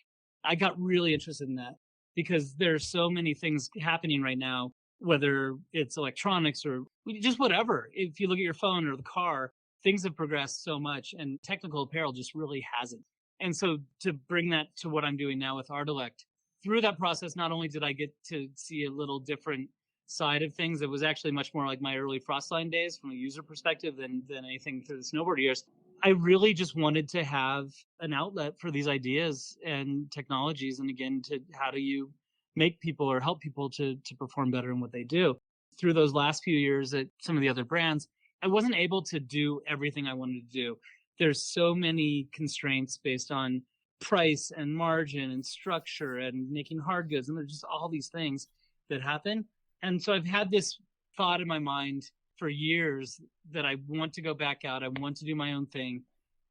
I got really interested in that because there's so many things happening right now, whether it's electronics or just whatever. If you look at your phone or the car, things have progressed so much, and technical apparel just really hasn't. And so to bring that to what I'm doing now with Artilect, through that process, not only did I get to see a little different side of things. It was actually much more like my early Frostline days from a user perspective than anything through the snowboard years. I really just wanted to have an outlet for these ideas and technologies. And again, to how do you make people or help people to perform better in what they do? Through those last few years at some of the other brands, I wasn't able to do everything I wanted to do. There's so many constraints based on price and margin and structure and making hard goods. And there's just all these things that happen. And so I've had this thought in my mind for years that I want to go back out. I want to do my own thing,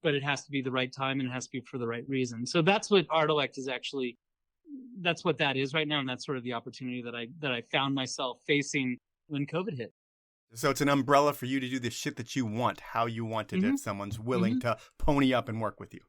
but it has to be the right time and it has to be for the right reason. So that's what Artelect is actually, that's what that is right now. And that's sort of the opportunity that I found myself facing when COVID hit. So it's an umbrella for you to do the shit that you want, how you want it, if someone's willing to pony up and work with you.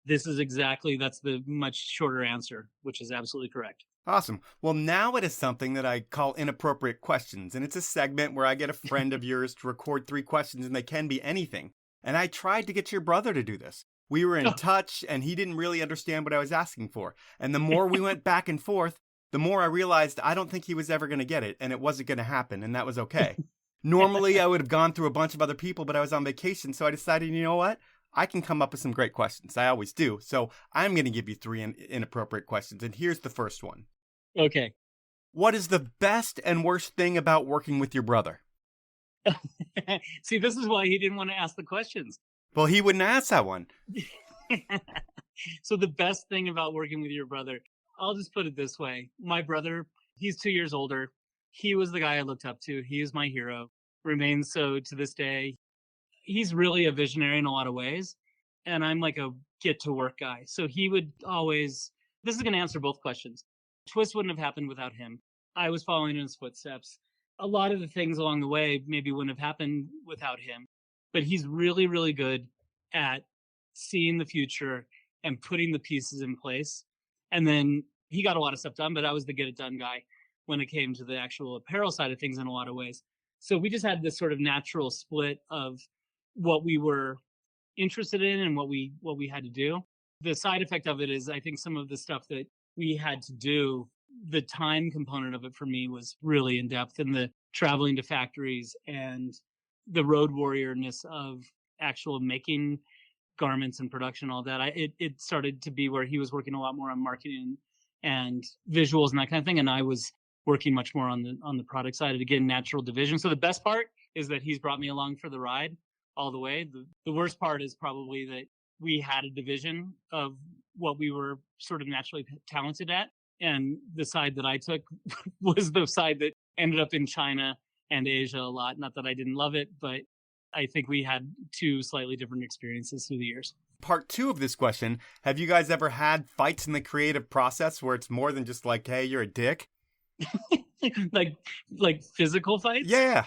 That's the much shorter answer, which is absolutely correct. Awesome. Well, now it is something that I call inappropriate questions. And it's a segment where I get a friend of yours to record 3 questions, and they can be anything. And I tried to get your brother to do this. We were in touch, and he didn't really understand what I was asking for. And the more we went back and forth, the more I realized I don't think he was ever going to get it, and it wasn't going to happen, and that was okay. Normally, I would have gone through a bunch of other people, but I was on vacation, so I decided, you know what? I can come up with some great questions. I always do. So I'm going to give you 3 inappropriate questions, and here's the first one. Okay. What is the best and worst thing about working with your brother? See, this is why he didn't want to ask the questions. Well, he wouldn't ask that one. So the best thing about working with your brother, I'll just put it this way. My brother, he's 2 years older. He was the guy I looked up to. He is my hero, remains so to this day. He's really a visionary in a lot of ways. And I'm like a get to work guy. So he would always, this is going to answer both questions. Twist wouldn't have happened without him. I was following in his footsteps. A lot of the things along the way maybe wouldn't have happened without him. But he's really, really good at seeing the future and putting the pieces in place. And then he got a lot of stuff done, but I was the get it done guy when it came to the actual apparel side of things in a lot of ways. So we just had this sort of natural split of what we were interested in and what we had to do. The side effect of it is I think some of the stuff that we had to do, the time component of it for me was really in depth, and the traveling to factories and the road warriorness of actual making garments and production, all that. It started to be where he was working a lot more on marketing and visuals and that kind of thing. And I was working much more on the product side. Again, natural division. So the best part is that he's brought me along for the ride all the way. The worst part is probably that we had a division of what we were sort of naturally talented at. And the side that I took was the side that ended up in China and Asia a lot. Not that I didn't love it, but I think we had 2 slightly different experiences through the years. Part 2 of this question, have you guys ever had fights in the creative process where it's more than just like, hey, you're a dick? like physical fights? Yeah.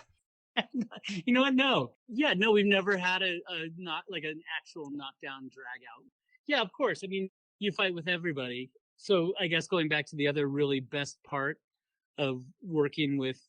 You know what? No. Yeah, no, we've never had a not like an actual knockdown drag out. Yeah, of course. I mean, you fight with everybody. So I guess going back to the other really best part of working with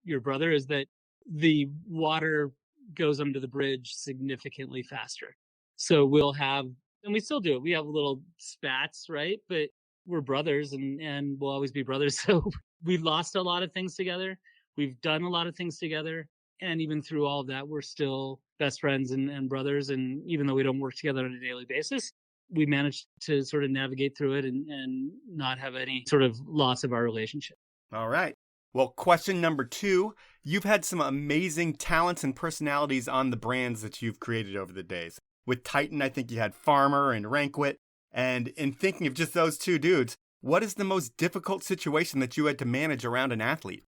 your brother is that the water goes under the bridge significantly faster. So we'll have, and we still do it, we have little spats, right? But we're brothers and we'll always be brothers. So we lost a lot of things together. We've done a lot of things together. And even through all of that, we're still best friends and brothers. And even though we don't work together on a daily basis, we managed to sort of navigate through it and not have any sort of loss of our relationship. All right. Well, question number 2, you've had some amazing talents and personalities on the brands that you've created over the days. With Titan, I think you had Farmer and Rankwit. And in thinking of just those 2 dudes, what is the most difficult situation that you had to manage around an athlete?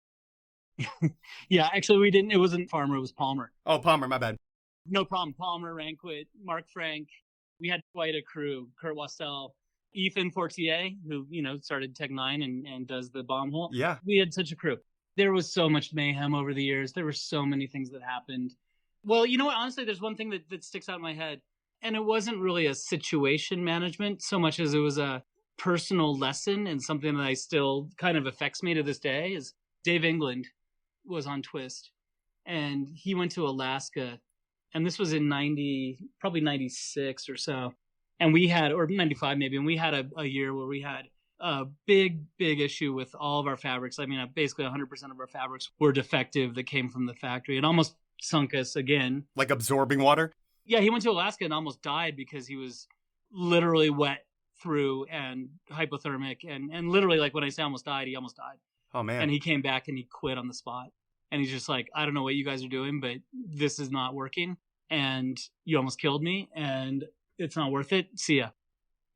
Yeah, actually, we didn't. It wasn't Farmer, it was Palmer. Oh, Palmer, my bad. No problem. Palmer, Rankwit, Mark Frank. We had quite a crew. Kurt Wassell, Ethan Fortier, who, started Tech 9 and does the bomb hole. Yeah. We had such a crew. There was so much mayhem over the years. There were so many things that happened. Well, you know what? Honestly, there's one thing that sticks out in my head. And it wasn't really a situation management so much as it was a personal lesson, and something that I still kind of affects me to this day is Dave England was on Twist, and he went to Alaska, and this was in probably 96 or so. And we had, or 95 maybe, and we had a year where we had a big issue with all of our fabrics. I mean, basically 100% of our fabrics were defective that came from the factory. It almost sunk us again. Like absorbing water? Yeah, he went to Alaska and almost died because he was literally wet through and hypothermic. And literally, like when I say almost died, he almost died. Oh, man. And he came back and he quit on the spot. And he's just like, I don't know what you guys are doing, but this is not working. And you almost killed me and it's not worth it. See ya.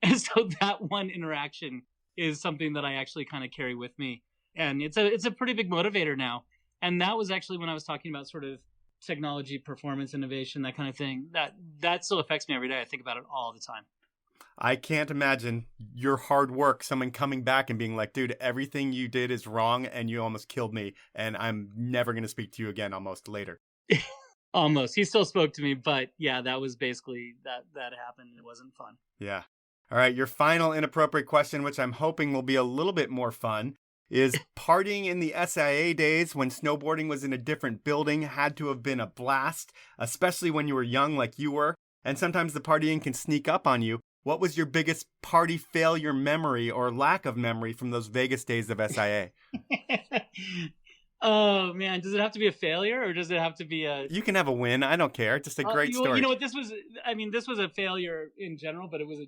And so that one interaction is something that I actually kind of carry with me. And it's a pretty big motivator now. And that was actually when I was talking about sort of technology, performance, innovation, that kind of thing. That still affects me every day. I think about it all the time. I can't imagine your hard work, someone coming back and being like, dude, everything you did is wrong and you almost killed me and I'm never going to speak to you again almost later. Almost. He still spoke to me, but yeah, that was basically that happened. It wasn't fun. Yeah. All right. Your final inappropriate question, which I'm hoping will be a little bit more fun, is partying in the SIA days when snowboarding was in a different building had to have been a blast, especially when you were young like you were. And sometimes the partying can sneak up on you. What was your biggest party failure memory or lack of memory from those Vegas days of SIA? Oh, man. Does it have to be a failure or does it have to be a... You can have a win. I don't care. Just a great story. You know what? This was a failure in general, but it was a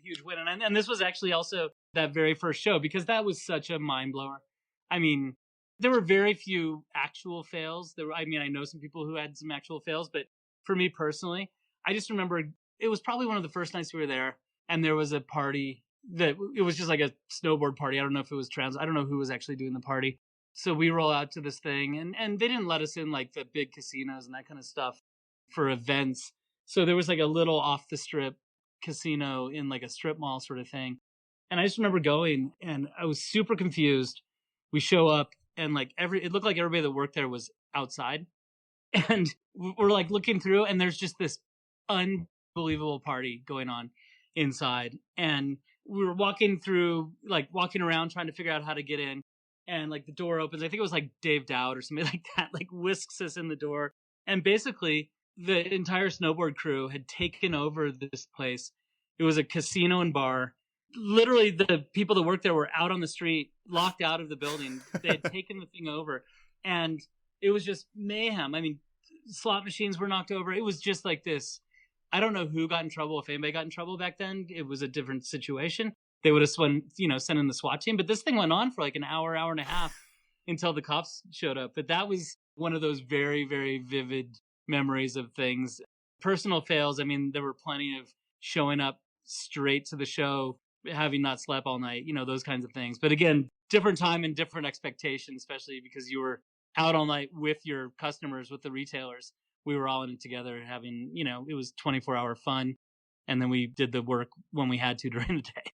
huge win. And this was actually also that very first show because that was such a mind blower. I mean, there were very few actual fails. I know some people who had some actual fails, but for me personally, I just remember it was probably one of the first nights we were there and there was a party that it was just like a snowboard party. I don't know if it was I don't know who was actually doing the party. So we roll out to this thing and they didn't let us in like the big casinos and that kind of stuff for events. So there was like a little off the strip casino in like a strip mall sort of thing. And I just remember going and I was super confused. We show up and like it looked like everybody that worked there was outside. And we're like looking through and there's just this unbelievable party going on inside. And we were walking around trying to figure out how to get in. And like the door opens. I think it was like Dave Dowd or somebody like that, like whisks us in the door. And basically the entire snowboard crew had taken over this place. It was a casino and bar. Literally the people that worked there were out on the street, locked out of the building. They had taken the thing over and it was just mayhem. I mean, slot machines were knocked over. It was just like this. I don't know who got in trouble. If anybody got in trouble back then, it was a different situation. They would have sent in the SWAT team. But this thing went on for like an hour and a half until the cops showed up. But that was one of those very, very vivid memories of things. Personal fails. I mean, there were plenty of showing up straight to the show, having not slept all night, those kinds of things. But again, different time and different expectations, especially because you were out all night with your customers, with the retailers. We were all in it together having, it was 24-hour fun. And then we did the work when we had to during the day.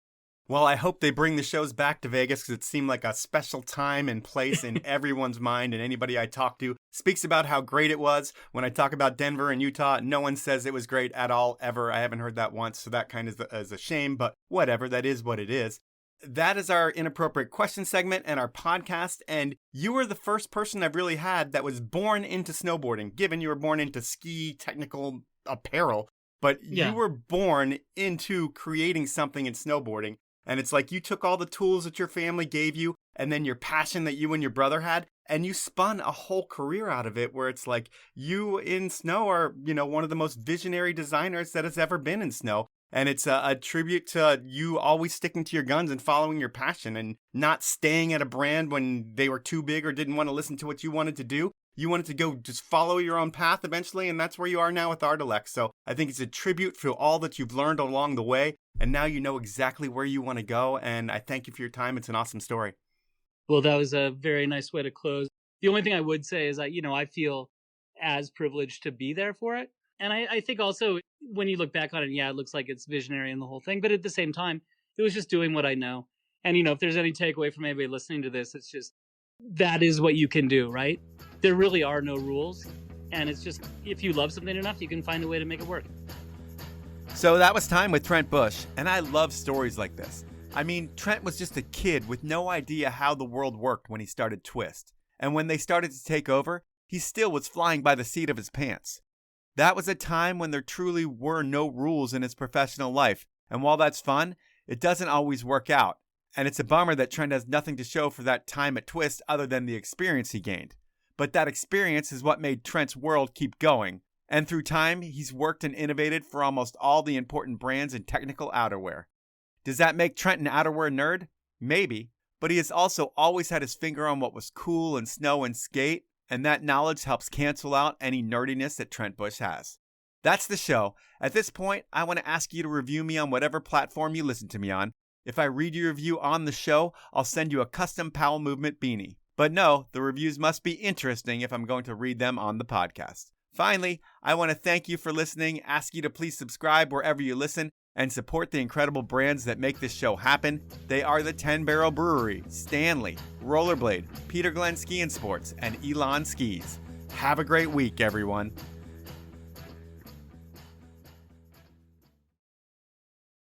Well, I hope they bring the shows back to Vegas because it seemed like a special time and place in everyone's mind, and anybody I talk to speaks about how great it was. When I talk about Denver and Utah, no one says it was great at all, ever. I haven't heard that once, so that kind of is a shame, but whatever, that is what it is. That is our inappropriate question segment and our podcast, and you were the first person I've really had that was born into snowboarding, given you were born into ski technical apparel, but Yeah. You were born into creating something in snowboarding. And it's like you took all the tools that your family gave you and then your passion that you and your brother had, and you spun a whole career out of it where it's like you in snow are, one of the most visionary designers that has ever been in snow. And it's a tribute to you always sticking to your guns and following your passion and not staying at a brand when they were too big or didn't want to listen to what you wanted to do. You wanted to go just follow your own path eventually, and that's where you are now with Artelex. So I think it's a tribute to all that you've learned along the way, and now you know exactly where you want to go, and I thank you for your time. It's an awesome story. Well, that was a very nice way to close. The only thing I would say is I feel as privileged to be there for it. And I think also when you look back on it, it looks like it's visionary and the whole thing. But at the same time, it was just doing what I know. And, if there's any takeaway from anybody listening to this, it's just that is what you can do, right? There really are no rules. And it's just if you love something enough, you can find a way to make it work. So that was time with Trent Bush. And I love stories like this. I mean, Trent was just a kid with no idea how the world worked when he started Twist. And when they started to take over, he still was flying by the seat of his pants. That was a time when there truly were no rules in his professional life. And while that's fun, it doesn't always work out. And it's a bummer that Trent has nothing to show for that time at Twist other than the experience he gained. But that experience is what made Trent's world keep going. And through time, he's worked and innovated for almost all the important brands in technical outerwear. Does that make Trent an outerwear nerd? Maybe. But he has also always had his finger on what was cool in snow and skate, and that knowledge helps cancel out any nerdiness that Trent Bush has. That's the show. At this point, I want to ask you to review me on whatever platform you listen to me on. If I read your review on the show, I'll send you a custom Powell Movement beanie. But no, the reviews must be interesting if I'm going to read them on the podcast. Finally, I want to thank you for listening, ask you to please subscribe wherever you listen, and support the incredible brands that make this show happen. They are the 10 Barrel Brewery, Stanley, Rollerblade, Peter Glenn Ski and Sports, and Elon Skis. Have a great week, everyone.